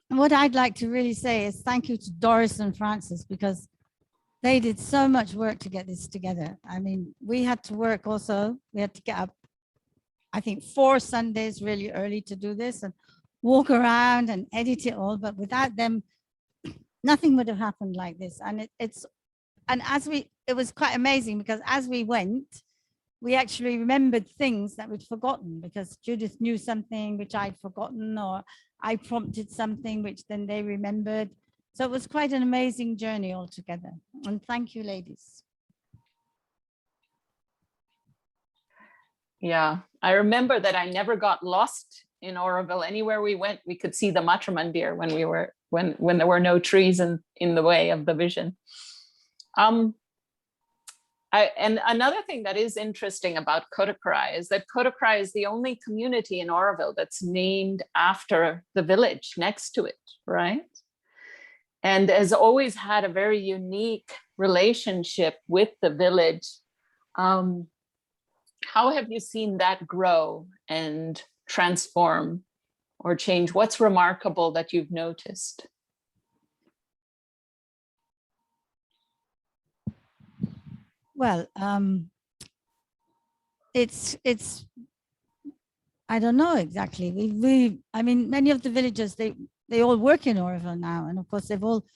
What I'd like to really say is thank you to Doris and Francis, because they did so much work to get this together. I mean, we had to work also. We had to get up, I think, 4 Sundays really early to do this and walk around and edit it all. But without them, nothing would have happened like this. And it was quite amazing, because as we went, we actually remembered things that we'd forgotten, because Judith knew something which I'd forgotten, or I prompted something which then they remembered. So it was quite an amazing journey altogether. And thank you, ladies. Yeah, I remember that I never got lost in Oroville. Anywhere we went, we could see the Matrimondeer when there were no trees in the way of the vision. And another thing that is interesting about Kottakarai is that Kottakarai is the only community in Oroville that's named after the village next to it, right? And has always had a very unique relationship with the village. How have you seen that grow and transform or change? What's remarkable that you've noticed? Well, I don't know exactly. I mean, many of the villagers, they all work in Oroville now, and of course they've all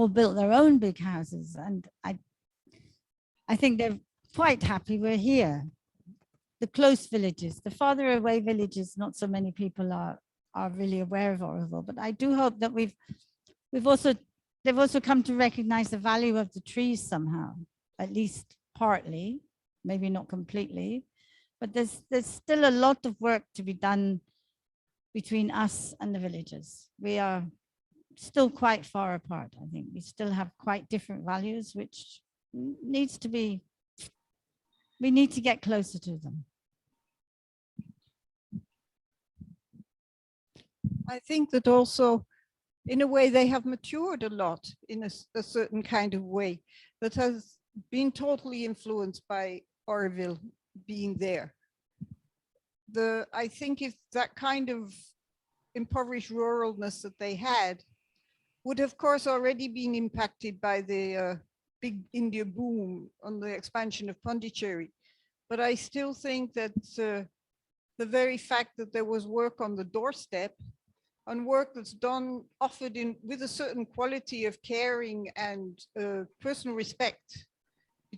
built their own big houses, and I think they're quite happy we're here. The close villages, the farther away villages, not so many people are really aware of Oroville, but I do hope that they've also come to recognize the value of the trees somehow, at least partly, maybe not completely, but there's still a lot of work to be done between us and the villagers. We are still quite far apart, I think. We still have quite different values, which needs to be, we need to get closer to them. I think that also, in a way, they have matured a lot in a certain kind of way that has been totally influenced by Oroville being there. I think if that kind of impoverished ruralness that they had would, of course, already been impacted by the big India boom on the expansion of Pondicherry. But I still think that the very fact that there was work on the doorstep and work that's done, offered with a certain quality of caring and personal respect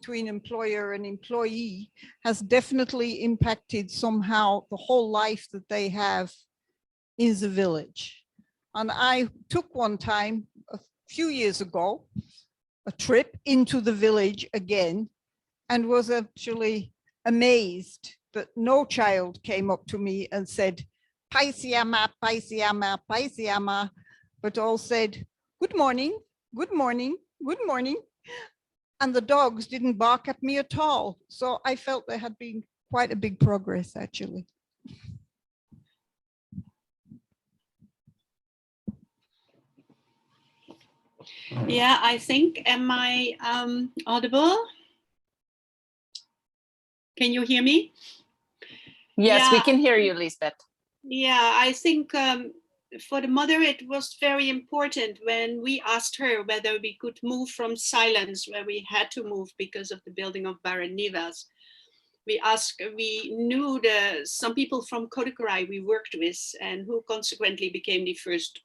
between employer and employee has definitely impacted somehow the whole life that they have in the village. And I took one time a few years ago, a trip into the village again, and was actually amazed that no child came up to me and said, Paisiama, Paisiama, Paisiama, but all said, good morning, good morning, good morning. And the dogs didn't bark at me at all. So I felt there had been quite a big progress, actually. Yeah, I think, am I audible? Can you hear me? Yes, Yeah. we can hear you, Lisbeth. Yeah, I think for the mother, it was very important when we asked her whether we could move from silence, where we had to move because of the building of Baron Nivas. We knew some people from Kottakarai we worked with, and who consequently became the first,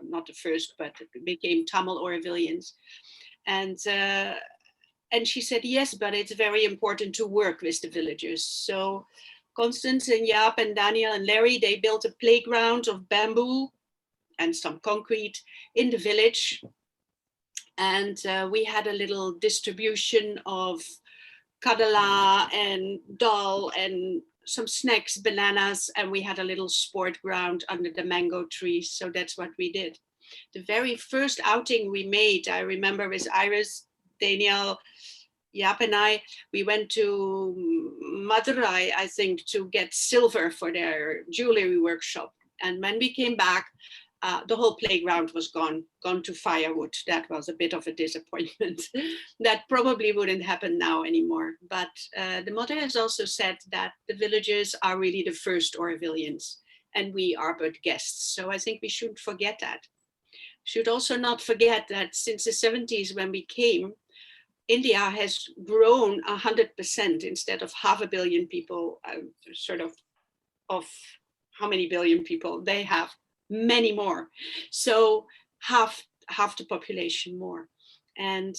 not the first, but became Tamil Aurovilians. And she said, yes, but it's very important to work with the villagers. So Constance and Jaap and Daniel and Larry, they built a playground of bamboo and some concrete in the village. And we had a little distribution of kadala and dal and some snacks, bananas, and we had a little sport ground under the mango trees. So that's what we did. The very first outing we made, I remember, with Iris, Daniel, Jaap and I, we went to Madurai, I think, to get silver for their jewelry workshop. And when we came back, the whole playground was gone to firewood. That was a bit of a disappointment. That probably wouldn't happen now anymore. But the mother has also said that the villagers are really the first Aurovilians, and we are but guests. So I think we shouldn't forget that. Should also not forget that since the 70s when we came, India has grown 100% instead of 500 million people, of how many billion people they have, many more. So half the population more. And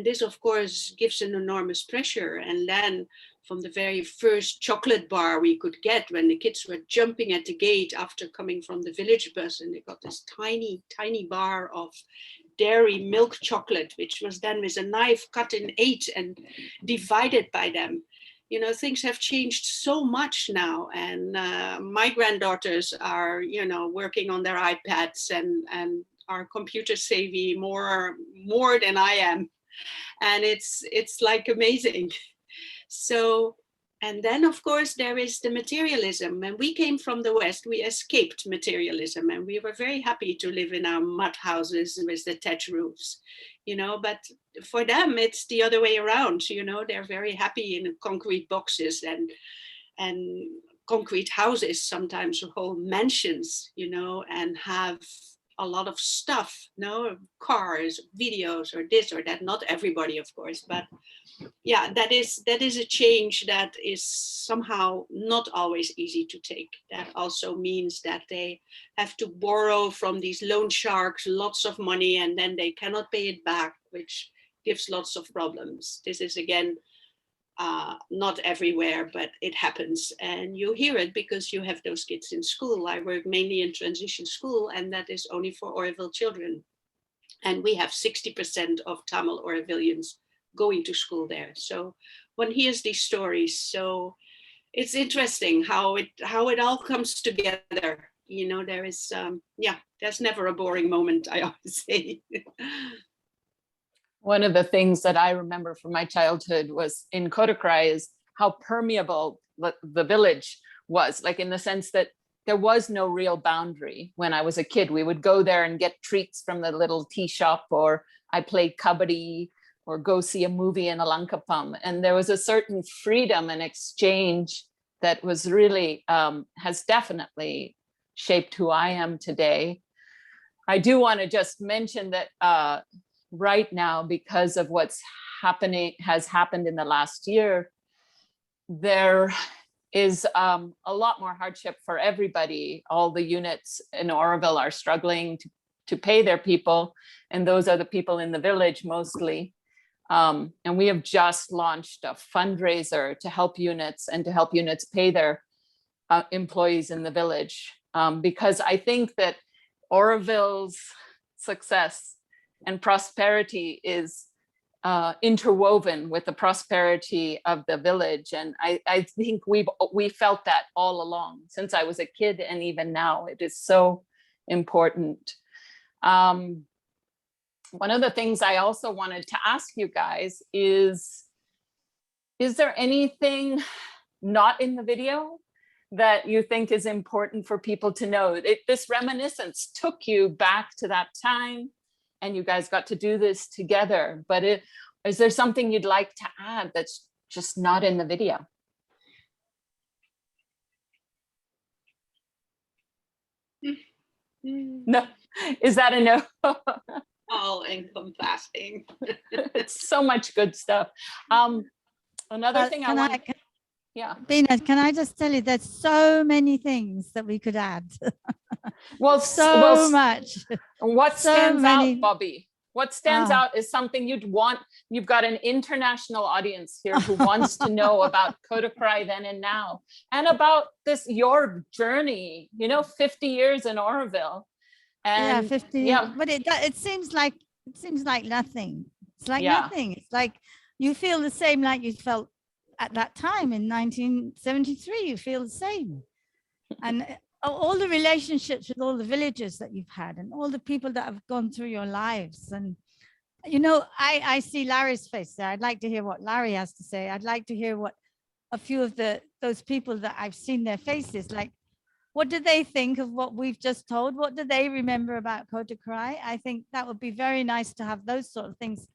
this, of course, gives an enormous pressure. And then from the very first chocolate bar we could get when the kids were jumping at the gate after coming from the village bus, and they got this tiny, tiny bar of dairy milk chocolate, which was then with a knife cut in 8 and divided by them. You know, things have changed so much now, and my granddaughters are, you know, working on their iPads and are computer savvy more than I am, and it's like amazing. So, and then of course there is the materialism. When we came from the West, we escaped materialism, and we were very happy to live in our mud houses with the thatch roofs, you know, but for them it's the other way around. You know, they're very happy in concrete boxes and concrete houses, sometimes whole mansions, you know, and have a lot of stuff, no, cars, videos, or this or that. Not everybody, of course, but yeah, that is a change that is somehow not always easy to take. That also means that they have to borrow from these loan sharks lots of money, and then they cannot pay it back, which gives lots of problems. This is again not everywhere, but it happens, and you hear it because you have those kids in school. I work mainly in transition school, and that is only for Auroville children, and we have 60% of Tamil Aurovilians going to school there. So one hears these stories. So it's interesting how it all comes together. You know, there is there's never a boring moment, I always say. One of the things that I remember from my childhood was in Kotakurai is how permeable the village was, like in the sense that there was no real boundary. When I was a kid, we would go there and get treats from the little tea shop, or I played kabaddi, or go see a movie in Alankapam. And there was a certain freedom and exchange that was really, has definitely shaped who I am today. I do want to just mention that right now, because of what's has happened in the last year, there is a lot more hardship for everybody. All the units in Auroville are struggling to pay their people, and those are the people in the village mostly. And we have just launched a fundraiser to help units and to help units pay their employees in the village. Because I think that Oroville's success and prosperity is interwoven with the prosperity of the village. And I think we felt that all along since I was a kid, and even now it is so important. One of the things I also wanted to ask you guys is there anything not in the video that you think is important for people to know? This reminiscence took you back to that time, and you guys got to do this together, but is there something you'd like to add that's just not in the video? No, is that a no? All encompassing. It's so much good stuff. Another thing I want. Yeah. Bina, can I just tell you, there's so many things that we could add. Well, so much. What stands out, Bobby? What stands out is something you've got an international audience here who wants to know about Kotakurai then and now, and about your journey, 50 years in Oroville. And yeah, 50 years. But it seems like nothing. It's like nothing. It's like you feel the same like you felt at that time in 1973. You feel the same. And all the relationships with all the villagers that you've had and all the people that have gone through your lives. And, I see Larry's face there. I'd like to hear what Larry has to say. I'd like to hear what a few of those people that I've seen their faces, like, what do they think of what we've just told? What do they remember about Kotakurai? I think that would be very nice to have those sort of things,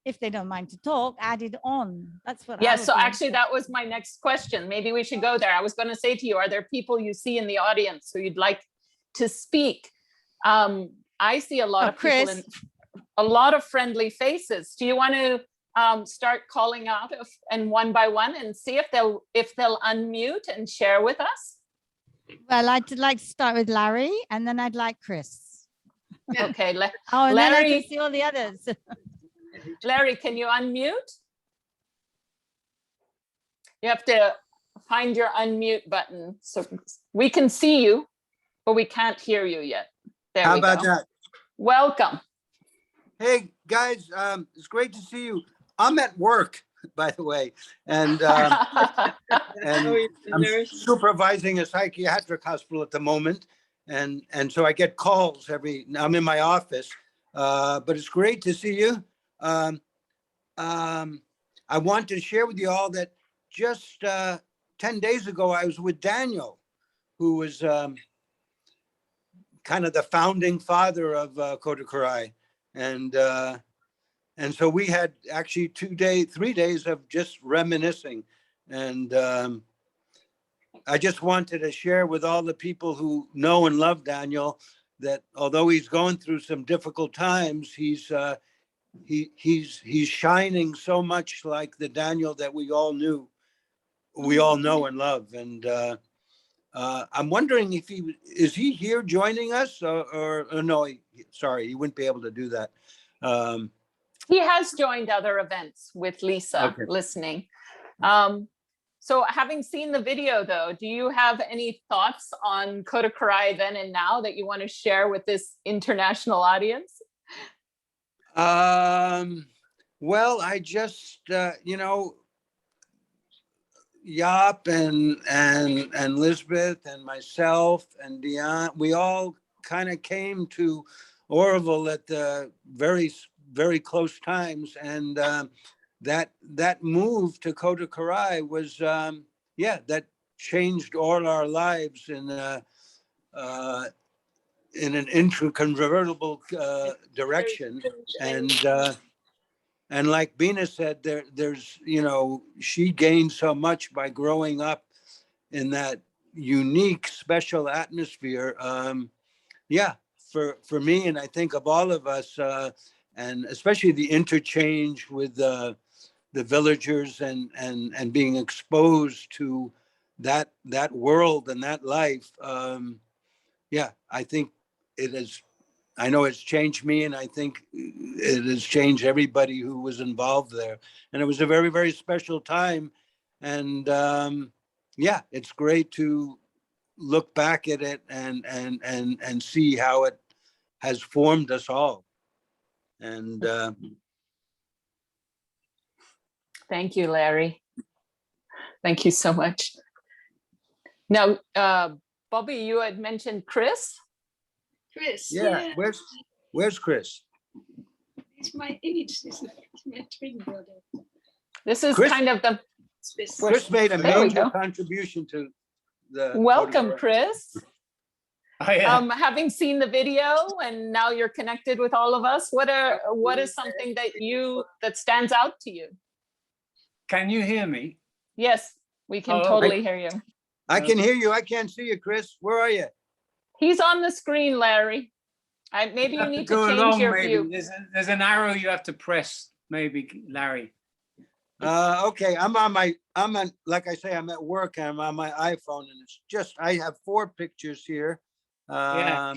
if they don't mind to talk, added on. That's what. Yeah, so actually that was my next question. Maybe we should go there. I was going to say to you, are there people you see in the audience who you'd like to speak? I see a lot of people in a lot of friendly faces. Do you want to start calling out and one by one and see if they'll unmute and share with us? Well, I'd like to start with Larry, and then I'd like Chris. Okay, and Larry, then I can see all the others. Larry, can you unmute? You have to find your unmute button. So we can see you, but we can't hear you yet. There we go. How about that? Welcome. Hey, guys, it's great to see you. I'm at work, by the way, and I'm supervising a psychiatric hospital at the moment, and so I get calls I'm in my office, but it's great to see you. I want to share with you all that just 10 days ago, I was with Daniel, who was kind of the founding father of Kotakurai. And so we had actually 3 days of just reminiscing. And I just wanted to share with all the people who know and love Daniel that although he's going through some difficult times, he's shining so much like the Daniel that we all know and love. And I'm wondering if is he here joining us or no, sorry, he wouldn't be able to do that. He has joined other events with Lisa listening. So having seen the video though, do you have any thoughts on Kotakurai then and now that you want to share with this international audience? Well, I just, Yap and Lisbeth and myself and Dion, we all kind of came to Oroville at the very, very close times. And that move to Kotakurai was, that changed all our lives in an incontrovertible direction. And like Bina said, there's, she gained so much by growing up in that unique, special atmosphere. For me, and I think of all of us, and especially the interchange with the villagers and being exposed to that world and that life. I think it has I know it's changed me, and I think it has changed everybody who was involved there. And it was a very, very special time. And yeah, it's great to look back at it and see how it has formed us all. And Thank you, Larry. Thank you so much. Now, Bobby, you had mentioned Chris. Chris, yeah, where's Chris? It's my age. This is my twin brother. This is Chris- kind of the. Chris made a There we major go. contribution to the. Welcome, Kotakurai. Chris. Having seen the video and now you're connected with all of us, what is something that stands out to you? Can you hear me? Yes, we can Oh, totally hear you. I can hear you. I can't see you, Chris. Where are you? He's on the screen, Larry. Maybe you need to Go change along, your maybe. view. There's an arrow you have to press, maybe, Larry. Okay, like I say, I'm at work and I'm on my iPhone, and it's just, I have 4 pictures here. Yeah.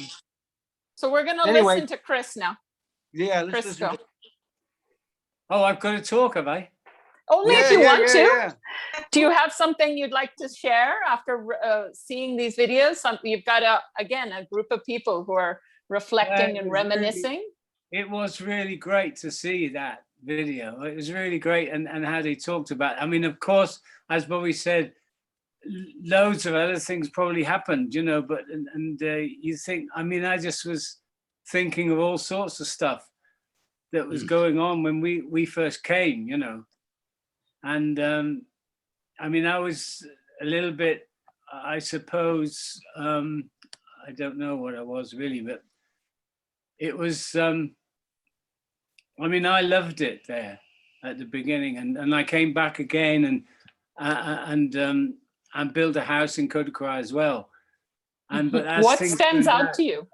So we're gonna anyway. listen to Chris now. Yeah, let's Chris, listen. go. Oh, I've got to talk, have I? Only if you want to. Yeah. Do you have something you'd like to share after seeing these videos? You've got a group of people who are reflecting and reminiscing. It was really great to see that video. It was really great, and how they talked about it. I mean, of course, as Bobby said, loads of other things probably happened, you know, but you think, I mean, I just was thinking of all sorts of stuff that was going on when we first came, you know. And I mean, I was a little bit, I suppose, I don't know what I was really, but it was, I mean, I loved it there at the beginning, and I came back again and built a house in Kotakurai as well. And but as what things stands turned out to you?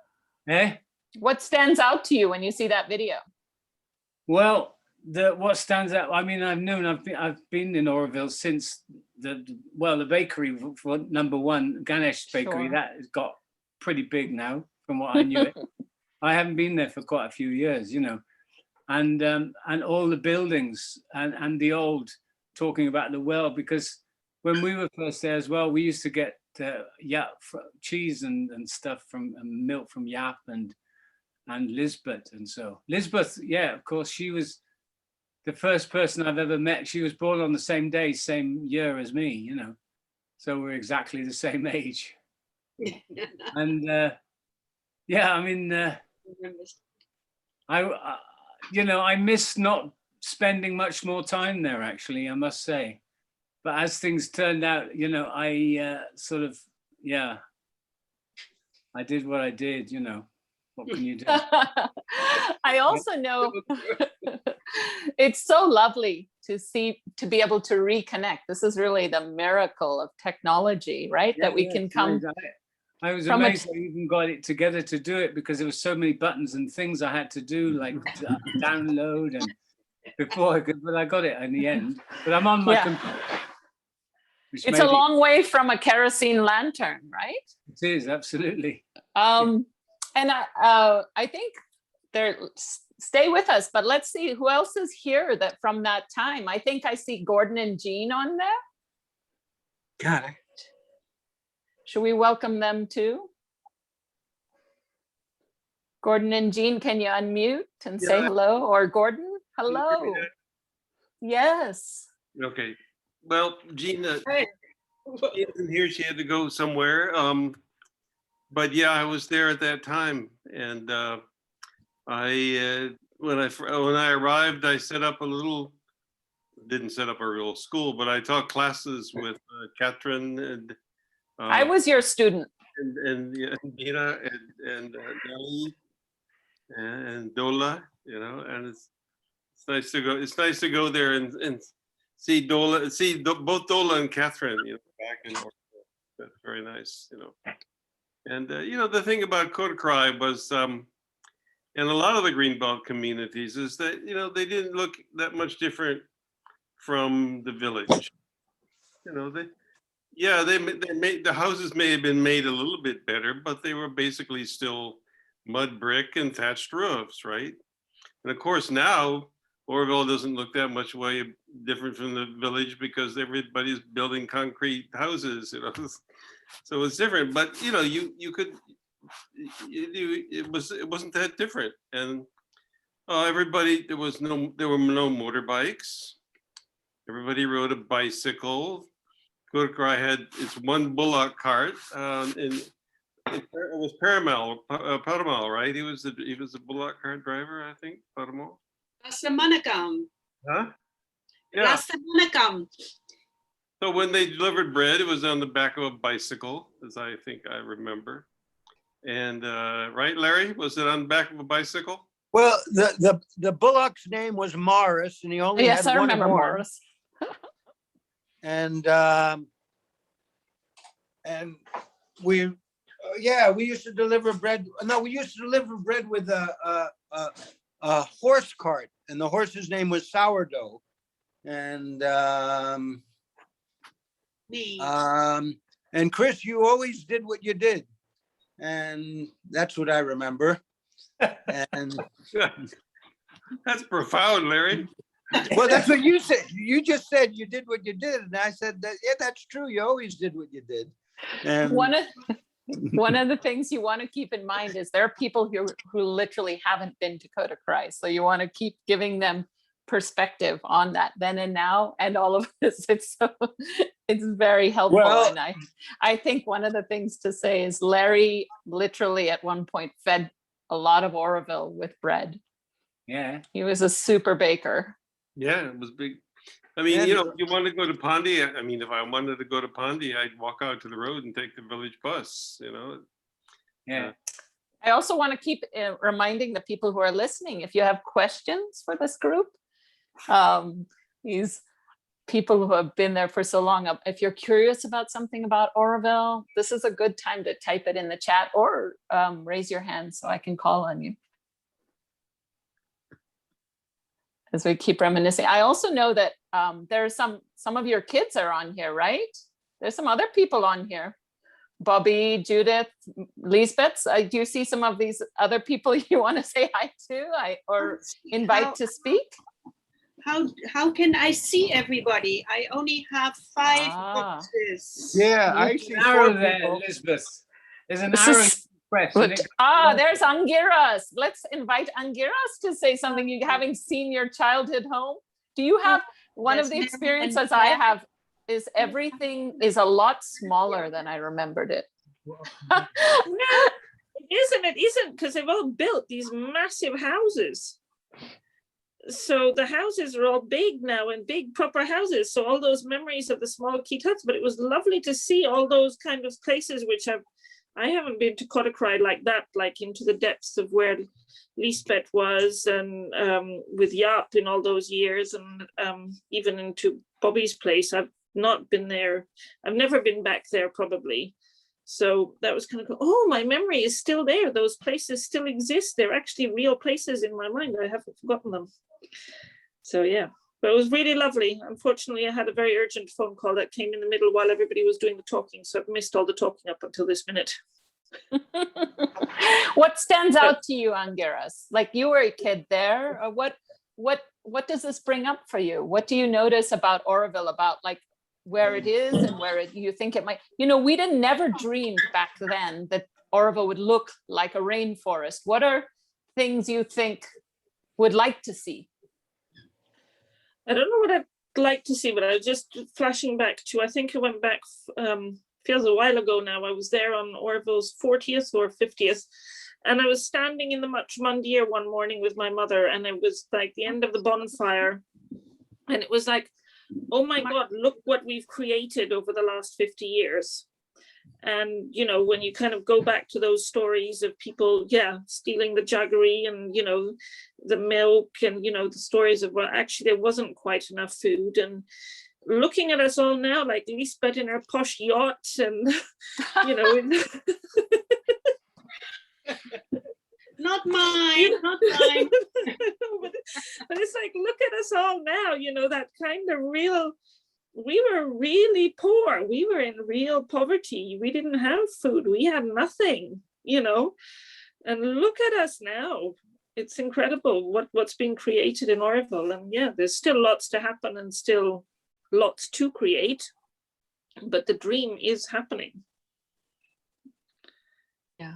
Eh? What stands out to you when you see that video? Well, what stands out, I mean, I've been in Oroville since the bakery for number one, Ganesh Bakery, Sure. that has got pretty big now from what I knew it. I haven't been there for quite a few years, you know, and all the buildings and the old, talking about the well, because when we were first there as well, we used to get cheese and stuff from milk from Yap and Lisbeth. And so Lisbeth, yeah, of course, she was the first person I've ever met. She was born on the same day, same year as me, you know, so we're exactly the same age. And yeah, I mean, I miss not spending much more time there, actually, I must say. But as things turned out, you know, I sort of, yeah, I did what I did, you know. What can you do? I also know it's so lovely to be able to reconnect. This is really the miracle of technology, right? Yeah, that we can come. I was amazed I even got it together to do it, because there were so many buttons and things I had to do, like download, and before I could, but I got it in the end. But I'm on my computer. It's a long way from a kerosene lantern, right? It is, absolutely. And I think stay with us, but let's see who else is here that from that time. I think I see Gordon and Jean on there. Got it. Should we welcome them too? Gordon and Jean, can you unmute and say hello? Or Gordon, hello. Yes. Okay. Well, Jean isn't here. She had to go somewhere. But yeah, I was there at that time, and when I arrived, I set up didn't set up a real school, but I taught classes with Catherine and I was your student. And Mira and Nelly and Dola, you know, and it's nice to go. It's nice to go there and see Dola, both Dola and Catherine, you know, back in Oregon. That's very nice, you know. And you know, the thing about Kotakurai was, and a lot of the Greenbelt communities, is that, you know, they didn't look that much different from the village. You know, they made the houses may have been made a little bit better, but they were basically still mud brick and thatched roofs, right? And of course now Oroville doesn't look that much way different from the village because everybody's building concrete houses, you know. So it's different, but you know, it wasn't that different. And everybody, there were no motorbikes. Everybody rode a bicycle. Kotakurai had its one bullock cart, and it was Paramal, right? He was the bullock cart driver, I think. Paramal. Lasamanakam. Huh? Yeah. Lasamanakam. So when they delivered bread, it was on the back of a bicycle, as I think I remember. And right, Larry, was it on the back of a bicycle? Well, the bullock's name was Morris, and he only Yes, had I one remember horn. Morris. And we used to deliver bread. No, we used to deliver bread with a horse cart, and the horse's name was Sourdough. And and Chris, you always did what you did, and that's what I remember. And that's profound, Larry. Well, that's what you said. You just said you did what you did, and I said that. Yeah, that's true. You always did what you did. And One of the things you want to keep in mind is there are people who literally haven't been to Kotakurai, so you want to keep giving them perspective on that then and now and all of this. It's very helpful. Well, and I think one of the things to say is Larry literally at one point fed a lot of Oroville with bread. Yeah, he was a super baker. Yeah, it was big. I mean, you know, if you want to go to Pondy, I mean, if I wanted to go to Pondy, I'd walk out to the road and take the village bus, you know. Yeah. I also want to keep reminding the people who are listening, if you have questions for this group, these people who have been there for so long, if you're curious about something about Oroville, this is a good time to type it in the chat or raise your hand so I can call on you. As we keep reminiscing. I also know that there are some of your kids are on here, right? There's some other people on here. Bobby, Judith, Lisbeth, do you see some of these other people you want to say hi to or invite to speak? How can I see everybody? I only have 5 boxes. Yeah, I see 4 arrow there, people. Elizabeth. There's an arrow. There's Angiras. Let's invite Angiras to say something. You having seen your childhood home? Do you have one of the experiences I have is everything is a lot smaller than I remembered it. No, it isn't because they've all built these massive houses. So the houses are all big now and big proper houses. So all those memories of the small key huts, but it was lovely to see all those kind of places which I haven't been to Kottakarai like that, like into the depths of where Lisbeth was and with Yap in all those years and even into Bobby's place. I've not been there. I've never been back there probably. So that was kind of, oh, my memory is still there. Those places still exist. They're actually real places in my mind. I haven't forgotten them. So yeah. But it was really lovely. Unfortunately, I had a very urgent phone call that came in the middle while everybody was doing the talking. So I've missed all the talking up until this minute. What stands out to you, Angiras? Like you were a kid there. Or what does this bring up for you? What do you notice about Oroville, about like where it is and where you think it might? You know, we never dreamed back then that Oroville would look like a rainforest. What are things you think would like to see? I don't know what I'd like to see, but I was just flashing back to, I think I went back, feels a while ago now. I was there on Oroville's 40th or 50th, and I was standing in the Mandir one morning with my mother, and it was like the end of the bonfire. And it was like, oh my God, look what we've created over the last 50 years. And, you know, when you kind of go back to those stories of people, stealing the jaggery and, you know, the milk and, you know, the stories of, well, actually there wasn't quite enough food. And looking at us all now, like Lisbeth in her posh yacht and, you know. Not mine. But it's like, look at us all now, you know, that kind of real. We were really poor. We were in real poverty. We didn't have food. We had nothing, you know. And look at us now. It's incredible what's being created in Oroville. And yeah, there's still lots to happen and still lots to create, but the dream is happening. Yeah.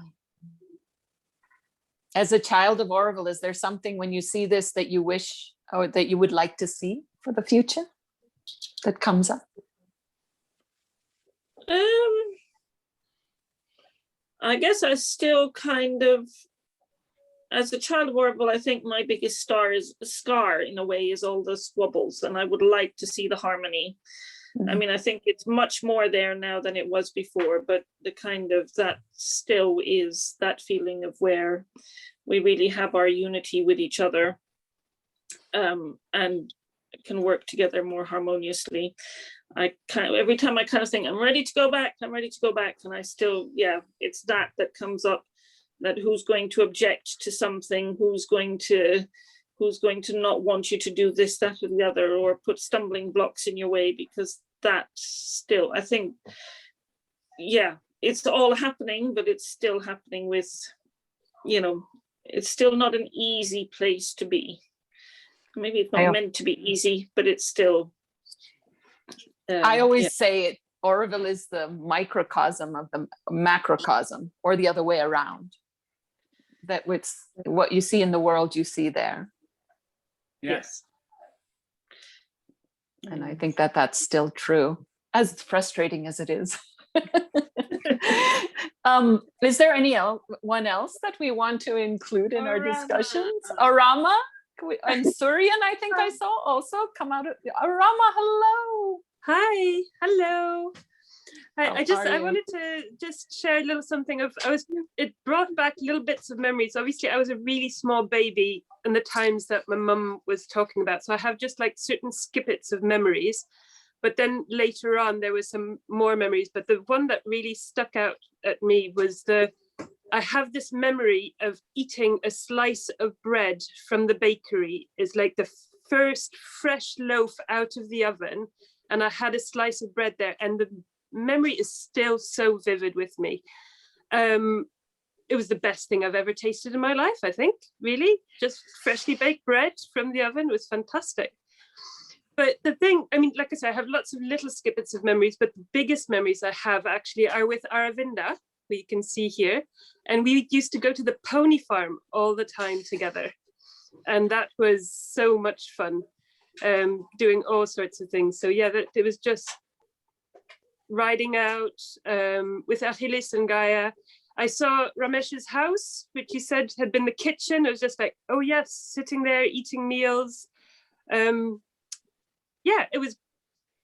As a child of Oroville, is there something when you see this that you wish or that you would like to see for the future that comes up? I guess I still kind of, as a child of Oroville, I think my biggest scar in a way is all the squabbles, and I would like to see the harmony. I mean, I think it's much more there now than it was before, but the kind of that still is that feeling of where we really have our unity with each other, and can work together more harmoniously. Every time I kind of think I'm ready to go back, and I still, yeah, it's that comes up, that who's going to object to something, who's going to not want you to do this, that, or the other, or put stumbling blocks in your way, because that still, I think, yeah, it's all happening, but it's still happening with, you know, it's still not an easy place to be. Maybe it's not meant to be easy, but it's still. I always say it, Oroville is the microcosm of the macrocosm, or the other way around. That what you see in the world, you see there. Yes. And I think that that's still true, as frustrating as it is. Is there anyone else that we want to include in our discussions? Arama and Suryan, I think I saw also come out of Arama. Hello. Hi. Hello. I wanted to just share a little something of, it brought back little bits of memories. Obviously, I was a really small baby in the times that my mum was talking about. So I have just like certain snippets of memories. But then later on, there was some more memories. But the one that really stuck out at me was I have this memory of eating a slice of bread from the bakery. It's like the first fresh loaf out of the oven. And I had a slice of bread there. And the memory is still so vivid with me. It was the best thing I've ever tasted in my life, I think, really. Just freshly baked bread from the oven was fantastic. But the thing, I mean, like I said, I have lots of little snippets of memories, but the biggest memories I have actually are with Aravinda, who you can see here. And we used to go to the pony farm all the time together. And that was so much fun, doing all sorts of things. So yeah, it was just riding out with Achilles and Gaia. I saw Ramesh's house, which he said had been the kitchen. It was just like, oh yes, sitting there eating meals. Yeah, it was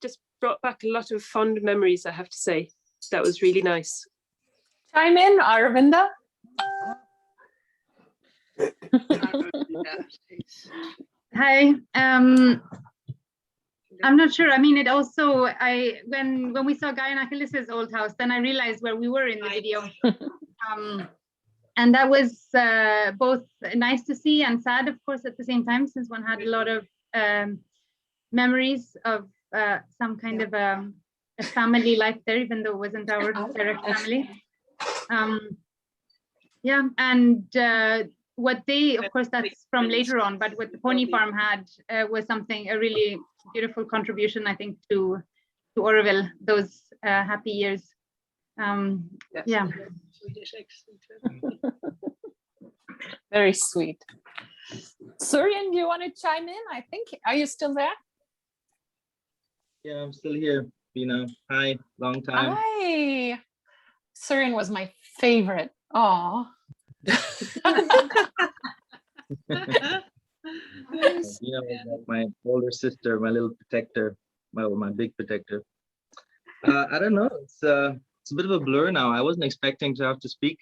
just brought back a lot of fond memories, I have to say. That was really nice. Chime in, Aravinda. Hi. I'm not sure. I mean, it also, when we saw Guy and Achilles' old house, then I realized where we were in the video. And that was both nice to see and sad, of course, at the same time, since one had a lot of memories of some kind of a family life there, even though it wasn't our direct family. Yeah, and what they, of course, that's from later on, but what the pony farm had was a really beautiful contribution, I think, to Oroville, those happy years. Yeah. Very sweet. Suryan, do you want to chime in? I think, are you still there? Yeah, I'm still here. Bina, hi, long time. Hi. Suryan was my favorite. Aw. Bina was like my older sister, my little protector, my big protector. I don't know. It's a bit of a blur now. I wasn't expecting to have to speak.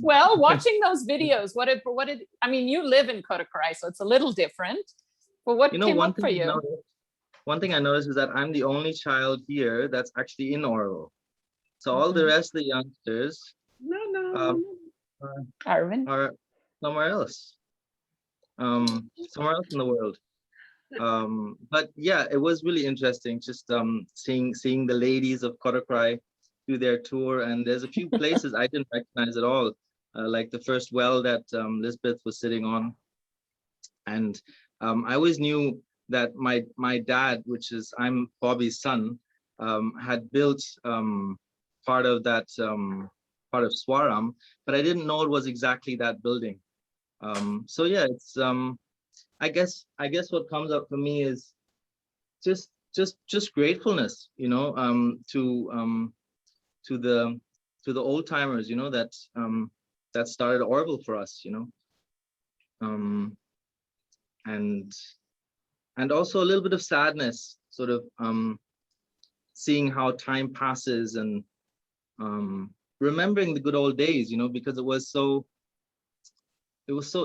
Well, watching those videos, I mean, you live in Kottakarai, so it's a little different. But what came up for you? One thing I noticed is that I'm the only child here that's actually in Oroville. So all the rest of the youngsters are somewhere else. Somewhere else in the world. But yeah, it was really interesting just seeing the ladies of Kotakurai do their tour, and there's a few places I didn't recognize at all. like the first well that Lisbeth was sitting on. And I always knew that my dad, which is, I'm Bobby's son, had built part of that, part of Swaram, but I didn't know it was exactly that building. So yeah, it's, I guess what comes up for me is just gratefulness, you know, to the old timers, you know, that that started Orville for us, you know, and also a little bit of sadness, sort of seeing how time passes and remembering the good old days, you know, because it was so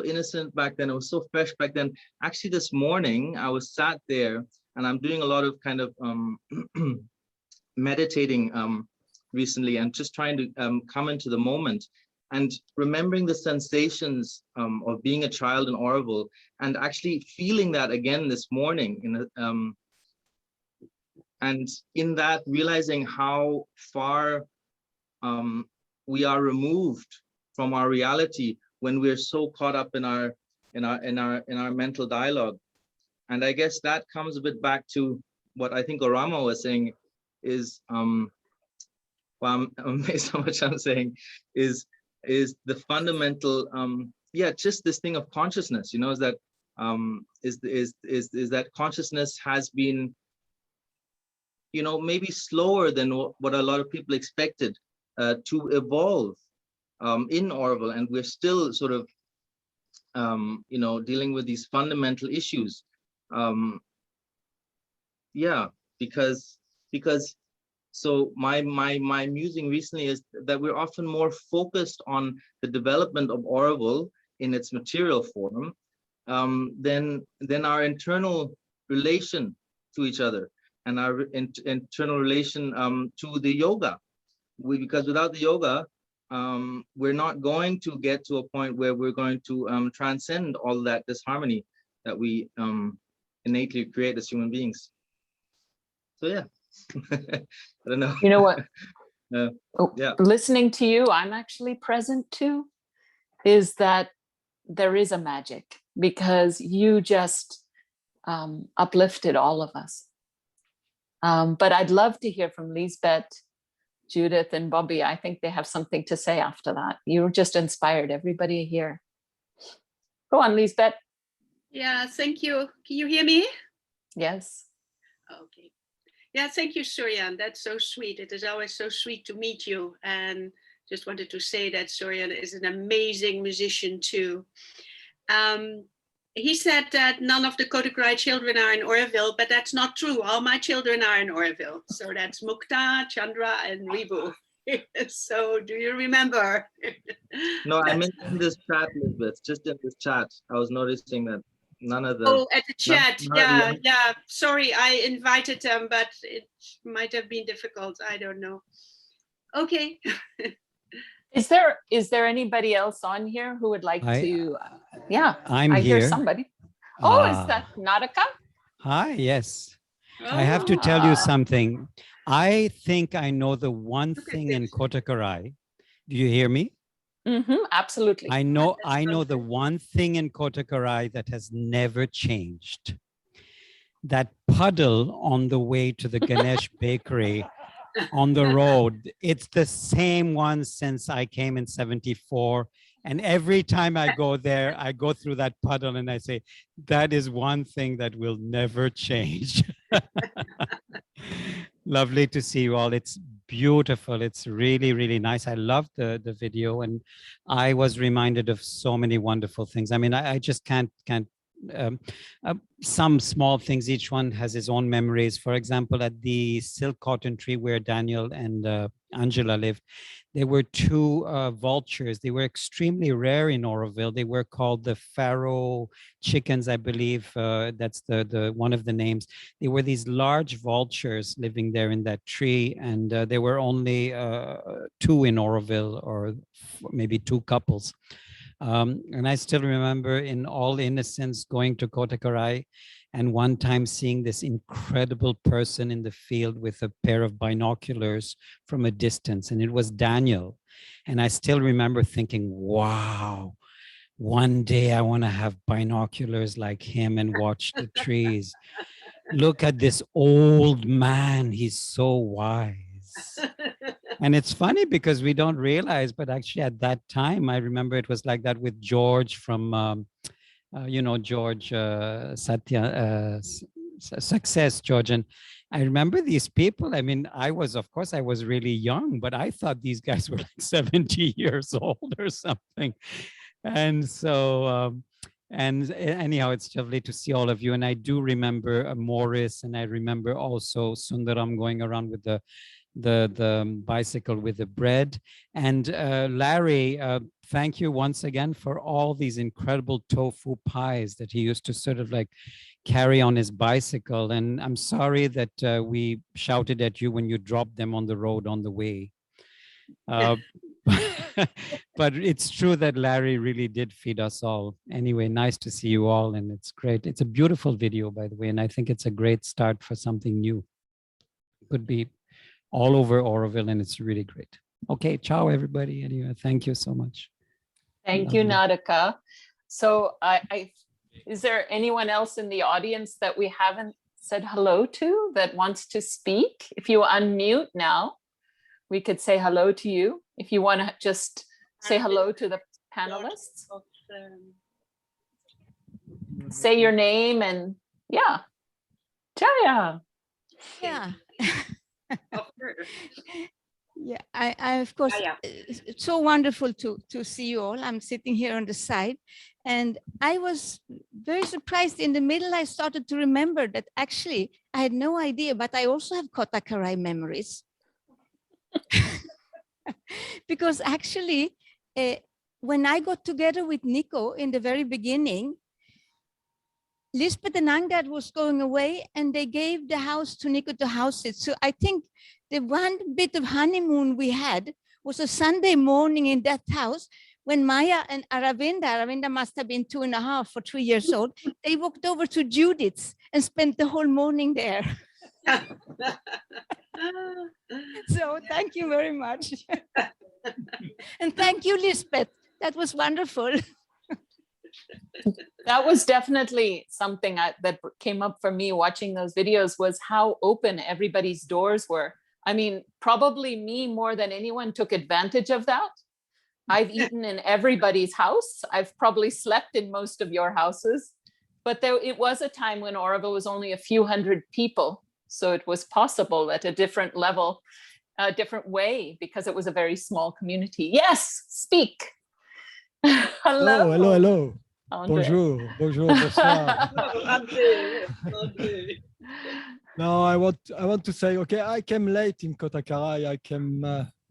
innocent back then. It was so fresh back then. Actually, this morning I was sat there and I'm doing a lot of kind of meditating recently and just trying to come into the moment and remembering the sensations of being a child in Orville, and actually feeling that again this morning and in that realizing how far we are removed from our reality when we're so caught up in our mental dialogue. And I guess that comes a bit back to what I think Orama was saying is, well, I'm amazed how much I'm saying is the fundamental, yeah, just this thing of consciousness, you know, is that is that consciousness has been, you know, maybe slower than what a lot of people expected to evolve in Orville, and we're still sort of, you know, dealing with these fundamental issues. Yeah, because so my musing recently is that we're often more focused on the development of Orville in its material form than our internal relation to each other and our internal relation to the yoga. Because without the yoga, we're not going to get to a point where we're going to transcend all that disharmony that we innately create as human beings. So yeah, I don't know. You know what? Yeah. Listening to you, I'm actually present too, is that there is a magic because you just uplifted all of us. But I'd love to hear from Lisbeth, Judith, and Bobby. I think they have something to say after that. You just inspired everybody here. Go on, Lisbeth. Yeah, thank you. Can you hear me? Yes. Okay. Yeah, thank you, Suryan. That's so sweet. It is always so sweet to meet you. And just wanted to say that Suryan is an amazing musician too. He said that none of the Kotakurai children are in Orville, but that's not true. All my children are in Orville. So that's Mukta, Chandra, and Ribu. So do you remember? No, I meant in this chat, Lisbeth, just in this chat. I was noticing that none of the... Oh, at the chat. Yeah. Sorry, I invited them, but it might have been difficult. I don't know. Okay. Is there anybody else on here who would like to? Yeah, I'm I hear here. somebody. Oh, is that Nadaka? Hi, yes. I have to tell you something. I think I know the one thing in Kottakarai. Do you hear me? Absolutely. I know the one thing in Kottakarai that has never changed. That puddle on the way to the Ganesh bakery on the road, it's the same one since I came in '74. And every time I go there, I go through that puddle and I say, that is one thing that will never change. Lovely to see you all. It's beautiful. It's really, really nice. I love the video, and I was reminded of so many wonderful things. I mean, I just can't some small things. Each one has his own memories. For example, at the silk cotton tree where Daniel and Angela lived, there were two vultures. They were extremely rare in Oroville. They were called the Pharaoh chickens, I believe. That's the one of the names. They were these large vultures living there in that tree, and there were only two in Oroville, or maybe two couples. And I still remember in all innocence going to Kottakarai and one time seeing this incredible person in the field with a pair of binoculars from a distance. And it was Daniel. And I still remember thinking, wow, one day I want to have binoculars like him and watch the trees. Look at this old man, he's so wise. And it's funny because we don't realize, but actually at that time, I remember it was like that with George from, George Success, George. And I remember these people. I mean, I was really young, but I thought these guys were like 70 years old or something. And so, anyhow, it's lovely to see all of you. And I do remember Morris, and I remember also Sundaram going around with the bicycle with the bread. And Larry, thank you once again for all these incredible tofu pies that he used to sort of like carry on his bicycle. And I'm sorry that we shouted at you when you dropped them on the road on the way. But it's true that Larry really did feed us all. Anyway, nice to see you all, and it's great. It's a beautiful video, by the way, and I think it's a great start for something new. It could be all over Oroville, and it's really great. Okay, ciao, everybody. Anyway, thank you so much. Thank you, Nadika. So is there anyone else in the audience that we haven't said hello to that wants to speak? If you unmute now, we could say hello to you. If you want to just say hello to the panelists. Say your name and yeah. Jaya. Yeah. Yeah, I of course, it's so wonderful to see you all. I'm sitting here on the side, and I was very surprised. In the middle, I started to remember that actually I had no idea, but I also have Kottakarai memories. Because actually, when I got together with Nico in the very beginning, Lisbeth and Angad was going away, and they gave the house to Nico to house it. So I think the one bit of honeymoon we had was a Sunday morning in that house when Maya and Aravinda must have been 2.5 or 3 years old, they walked over to Judith's and spent the whole morning there. So thank you very much. And thank you, Lisbeth. That was wonderful. That was definitely something that came up for me watching those videos, was how open everybody's doors were. I mean, probably me more than anyone took advantage of that. I've eaten in everybody's house. I've probably slept in most of your houses, but it was a time when Oroville was only a few hundred people. So it was possible at a different level, a different way, because it was a very small community. Yes, speak. Hello. Hello, hello. Andre. Bonjour, bonsoir. Now I want to say, okay, I came late in Kottakarai. I came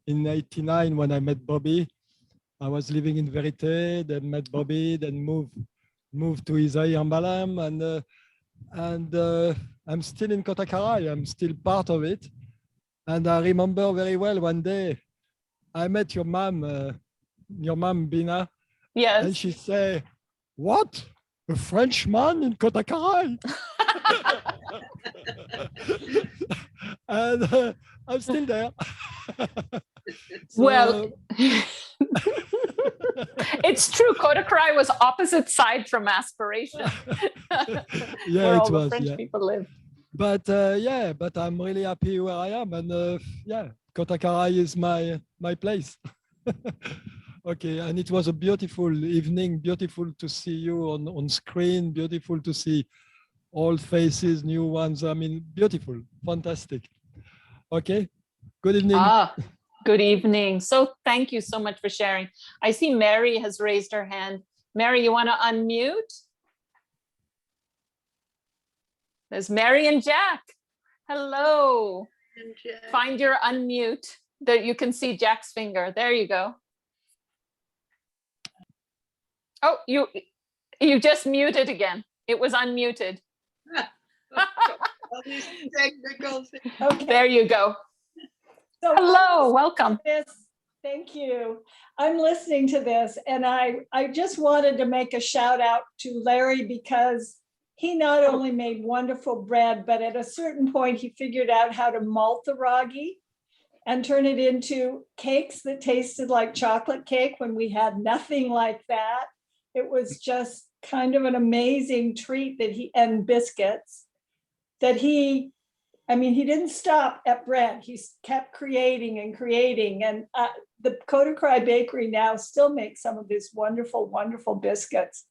in '89 when I met Bobby. I was living in Verité, then met Bobby, then moved to Isaï Ambalam, and I'm still in Kottakarai. I'm still part of it. And I remember very well one day I met your mom Bina. Yes. And she said, "What? A Frenchman in Kottakarai?" And I'm still there. Well, it's true. Kotakurai was opposite side from Aspiration. Yeah, where it all the was. French Yeah. people live. But but I'm really happy where I am, and yeah, Kottakarai is my place. Okay, and it was a beautiful evening, beautiful to see you on screen, beautiful to see old faces, new ones. I mean, beautiful, fantastic. Okay, good evening. Good evening. So thank you so much for sharing. I see Mary has raised her hand. Mary, you want to unmute? There's Mary and Jack. Hello. Find your unmute. There you can see Jack's finger. There you go. Oh, you just muted again. It was unmuted. Okay. There you go. So hello, welcome. Thank you. I'm listening to this, and I just wanted to make a shout out to Larry, because he not only made wonderful bread, but at a certain point he figured out how to malt the ragi. and turn it into cakes that tasted like chocolate cake when we had nothing like that. It was just kind of an amazing treat that and biscuits that he didn't stop at bread. He kept creating and creating. And the Kotakurai bakery now still makes some of these wonderful, wonderful biscuits.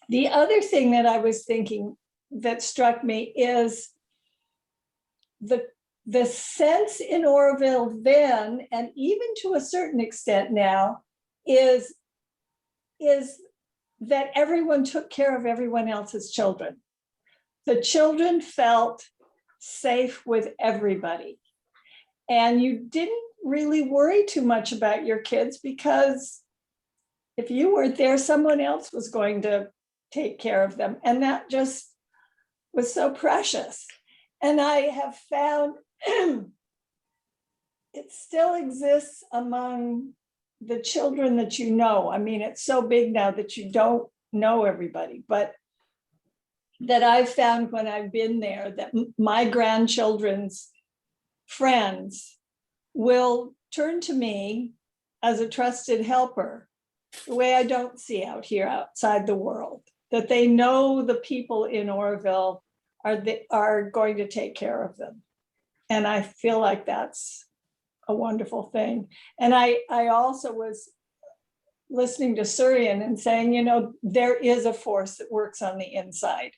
The other thing that I was thinking that struck me is the sense in Oroville then, and even to a certain extent now, is that everyone took care of everyone else's children. The children felt safe with everybody. And you didn't really worry too much about your kids because if you weren't there, someone else was going to take care of them. And that just was so precious. And I have found it still exists among the children that you know. I mean, it's so big now that you don't know everybody, but that I've found when I've been there that my grandchildren's friends will turn to me as a trusted helper, the way I don't see out here outside the world, that they know the people in Oroville are going to take care of them. And I feel like that's a wonderful thing. And I also was listening to Suryan and saying, you know, there is a force that works on the inside.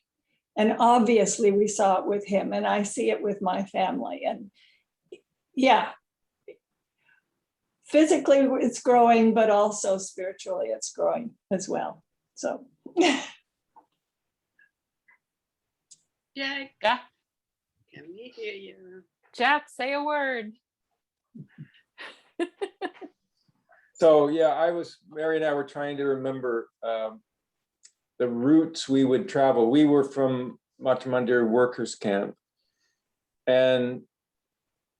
And obviously we saw it with him, and I see it with my family. And yeah, physically it's growing, but also spiritually it's growing as well. So Jack. Yeah. Can we hear you? Jack, say a word. So yeah, Mary and I were trying to remember the routes we would travel. We were from Machamandir workers camp. And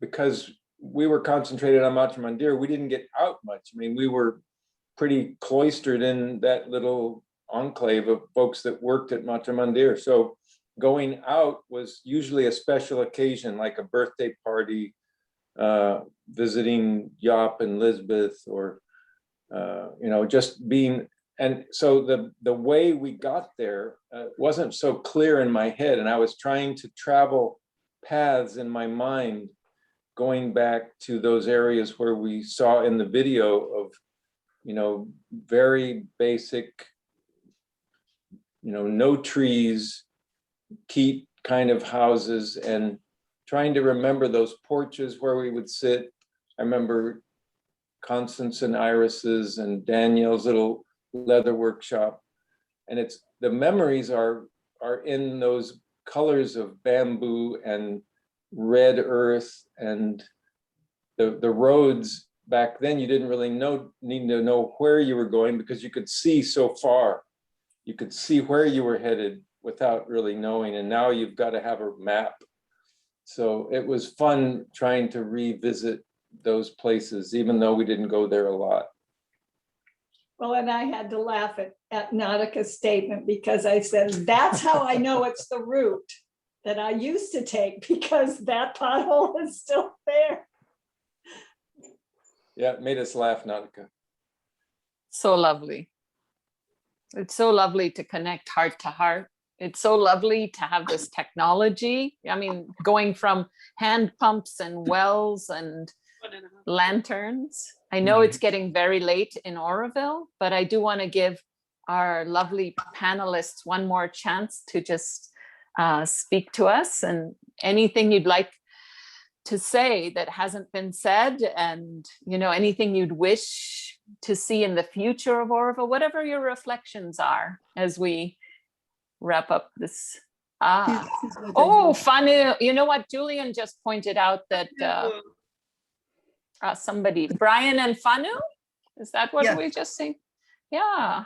because we were concentrated on Machamandir, we didn't get out much. I mean, we were pretty cloistered in that little enclave of folks that worked at Machamandir. So going out was usually a special occasion, like a birthday party, visiting Yop and Lisbeth, or just being. And so the way we got there wasn't so clear in my head, and I was trying to travel paths in my mind, going back to those areas where we saw in the video of, very basic, no trees, peat kind of houses, and trying to remember those porches where we would sit. I remember Constance and Iris's and Danielle's little leather workshop, and the memories are in those colors of bamboo and red earth, and the roads back then you didn't really need to know where you were going, because you could see so far. You could see where you were headed without really knowing, and now you've got to have a map. So it was fun trying to revisit those places, even though we didn't go there a lot. well, and I had to laugh at Nautica's statement, because I said, that's how I know it's the route that I used to take, because that pothole is still there. Yeah, it made us laugh, Nautica. So lovely. It's so lovely to connect heart to heart. It's so lovely to have this technology. I mean, going from hand pumps and wells and lanterns. I know it's getting very late in Oroville, but I do want to give our lovely panelists one more chance to just speak to us, and anything you'd like to say that hasn't been said, and anything you'd wish to see in the future of Oroville, whatever your reflections are as we wrap up this. Fanu, you know what, Julian just pointed out that somebody, Brian and Fanu, is that what we just seen? Yeah.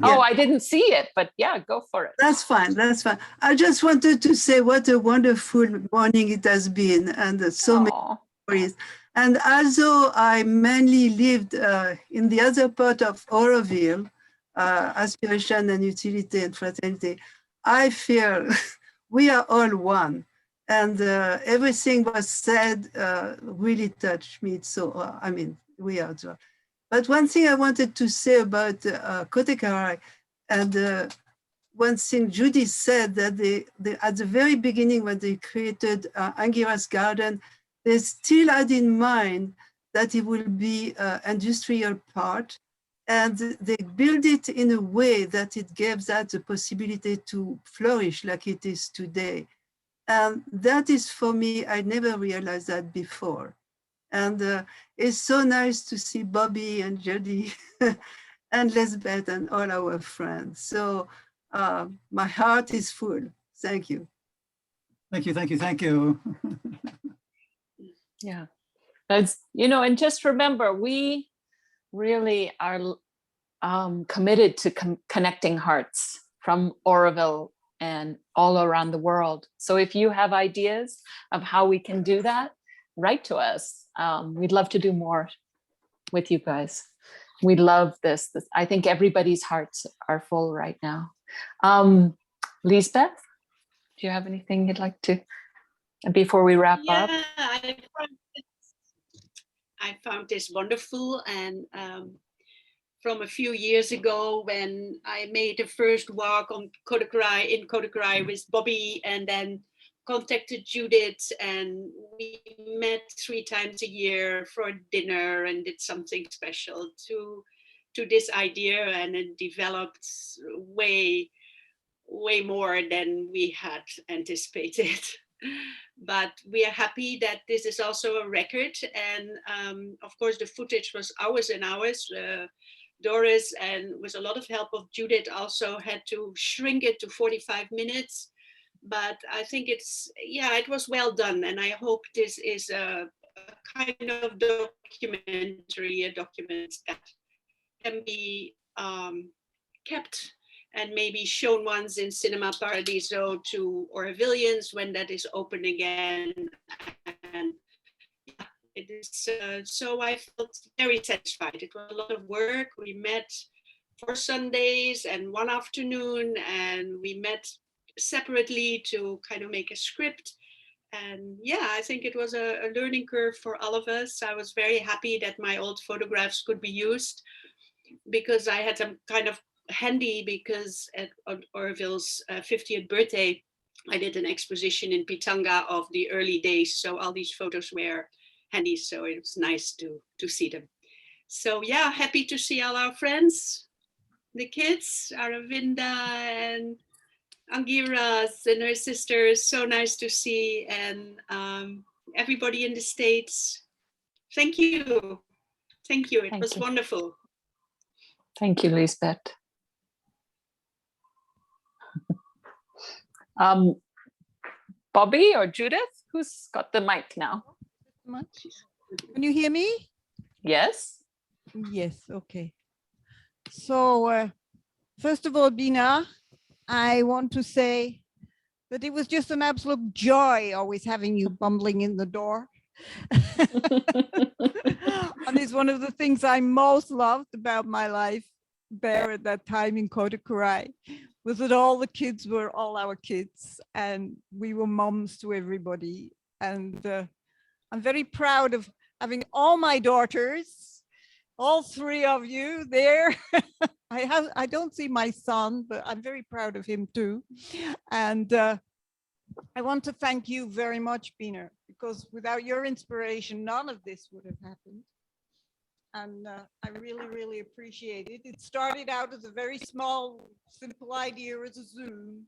Oh, I didn't see it, but yeah, go for it. That's fine. That's fine. I just wanted to say what a wonderful morning it has been, and so many stories. And although I mainly lived in the other part of Oroville, aspiration and utility and fraternity, I feel we are all one. And everything was said really touched me. So, I mean, we are as well. But one thing I wanted to say about Kottakarai, and one thing Judith said, that they, at the very beginning when they created Angira's Garden, they still had in mind that it will be an industrial part. And they built it in a way that it gives that the possibility to flourish like it is today. And that is, for me, I never realized that before. And it's so nice to see Bobby and Jody and Lisbeth and all our friends. So my heart is full. Thank you. Thank you, thank you, thank you. Yeah, that's, you know, and just remember, we really are committed to connecting hearts from Oroville and all around the world. So if you have ideas of how we can do that, write to us. We'd love to do more with you guys. We love this. I think everybody's hearts are full right now. Lisbeth, do you have anything you'd like to, before we wrap up? I found this wonderful, and from a few years ago when I made the first walk on Kotakurai, in Kotakurai with Bobby, and then contacted Judith, and we met 3 times a year for dinner and did something special to this idea, and it developed way more than we had anticipated. But we are happy that this is also a record, and of course the footage was hours and hours. Doris, and with a lot of help of Judith, also had to shrink it to 45 minutes. But I think it's, yeah, it was well done. And I hope this is a kind of documentary, a document that can be kept and maybe shown once in Cinema Paradiso to Orvillians when that is open again. And yeah, it is, so I felt very satisfied. It was a lot of work. We met 4 Sundays and 1 afternoon, and we met separately to kind of make a script. And yeah, I think it was a learning curve for all of us. I was very happy that my old photographs could be used, because I had them kind of handy, because at Orville's 50th birthday, I did an exposition in Pitanga of the early days. So all these photos were handy. So it was nice to see them. So yeah, happy to see all our friends, the kids, Aravinda and Angiras and her sisters. So nice to see. And everybody in the States. Thank you. Thank you. It was wonderful. Thank you, Lisbeth. Bobby or Judith, who's got the mic now? Can you hear me? Yes. Yes, okay. So first of all, Bina, I want to say that it was just an absolute joy always having you bumbling in the door. And it's one of the things I most loved about my life there at that time in Kotakurai, was that all the kids were all our kids, and we were moms to everybody. And I'm very proud of having all my daughters, all 3 of you there. I don't see my son, but I'm very proud of him too. And I want to thank you very much, Bina, because without your inspiration, none of this would have happened. And I really, really appreciate it. It started out as a very small, simple idea as a Zoom.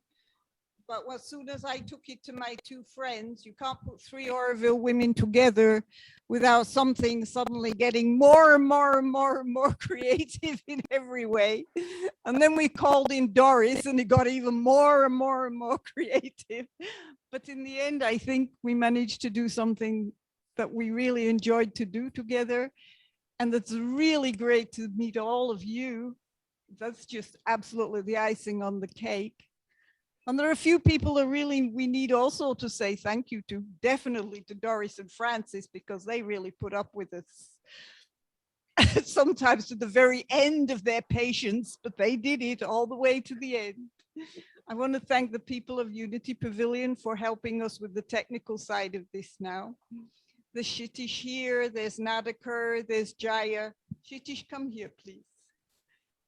But as soon as I took it to my 2 friends, you can't put 3 Oroville women together without something suddenly getting more and more and more and more creative in every way. And then we called in Doris, and it got even more and more and more creative. But in the end, I think we managed to do something that we really enjoyed to do together. And that's really great to meet all of you. That's just absolutely the icing on the cake. And there are a few people that really we need also to say thank you to, definitely to Doris and Francis, because they really put up with us sometimes to the very end of their patience, but they did it all the way to the end. I want to thank the people of Unity Pavilion for helping us with the technical side of this now. There's Shitish here, there's Nadakar, there's Jaya. Shitish, come here, please.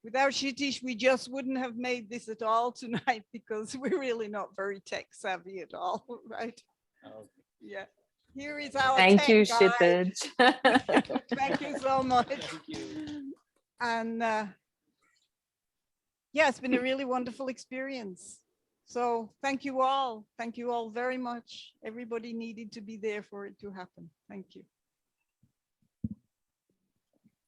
Without Shitish, we just wouldn't have made this at all tonight because we're really not very tech savvy at all, right? Yeah. Here is our Thank tech you, guy. Kshitij. Thank you so much. Thank you. And yeah, it's been a really wonderful experience. So thank you all. Thank you all very much. Everybody needed to be there for it to happen. Thank you.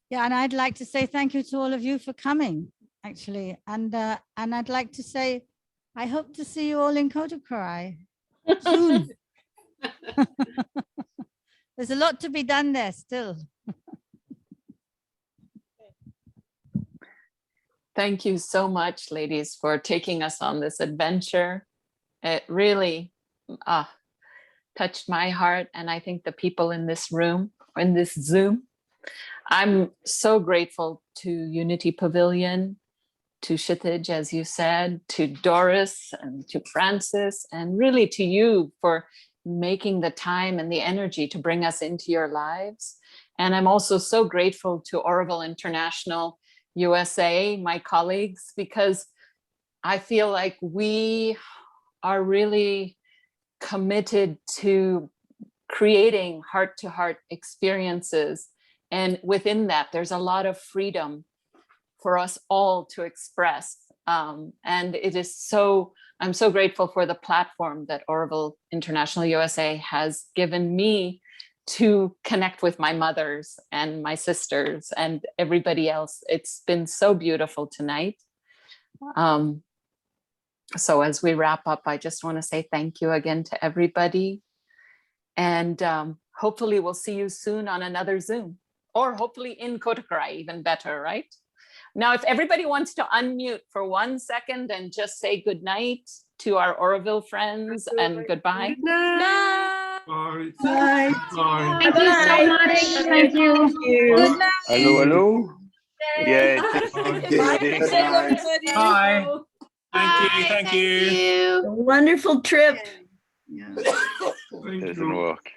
Yeah, and I'd like to say thank you to all of you for coming, actually. And I'd like to say, I hope to see you all in Kotakurai soon. There's a lot to be done there still. Thank you so much, ladies, for taking us on this adventure. It really touched my heart, and I think the people in this room, in this Zoom. I'm so grateful to Unity Pavilion, to Kshitij, as you said, to Doris and to Francis, and really to you for making the time and the energy to bring us into your lives. And I'm also so grateful to Oroville International USA, my colleagues, because I feel like we are really committed to creating heart-to-heart experiences. And within that, there's a lot of freedom for us all to express. And it is so, I'm so grateful for the platform that Oroville International USA has given me to connect with my mothers and my sisters and everybody else. It's been so beautiful tonight. So as we wrap up, I just want to say thank you again to everybody. And hopefully we'll see you soon on another Zoom, or hopefully in Kottakarai, even better, right? Now, if everybody wants to unmute for 1 second and just say good night to our Oroville friends and goodbye. Good night. Bye. Bye. Thank you so much. Thank you. Good night. Hello, hello. Yeah. Good night. Bye. Thank you. A wonderful trip. Yeah. Doesn't work.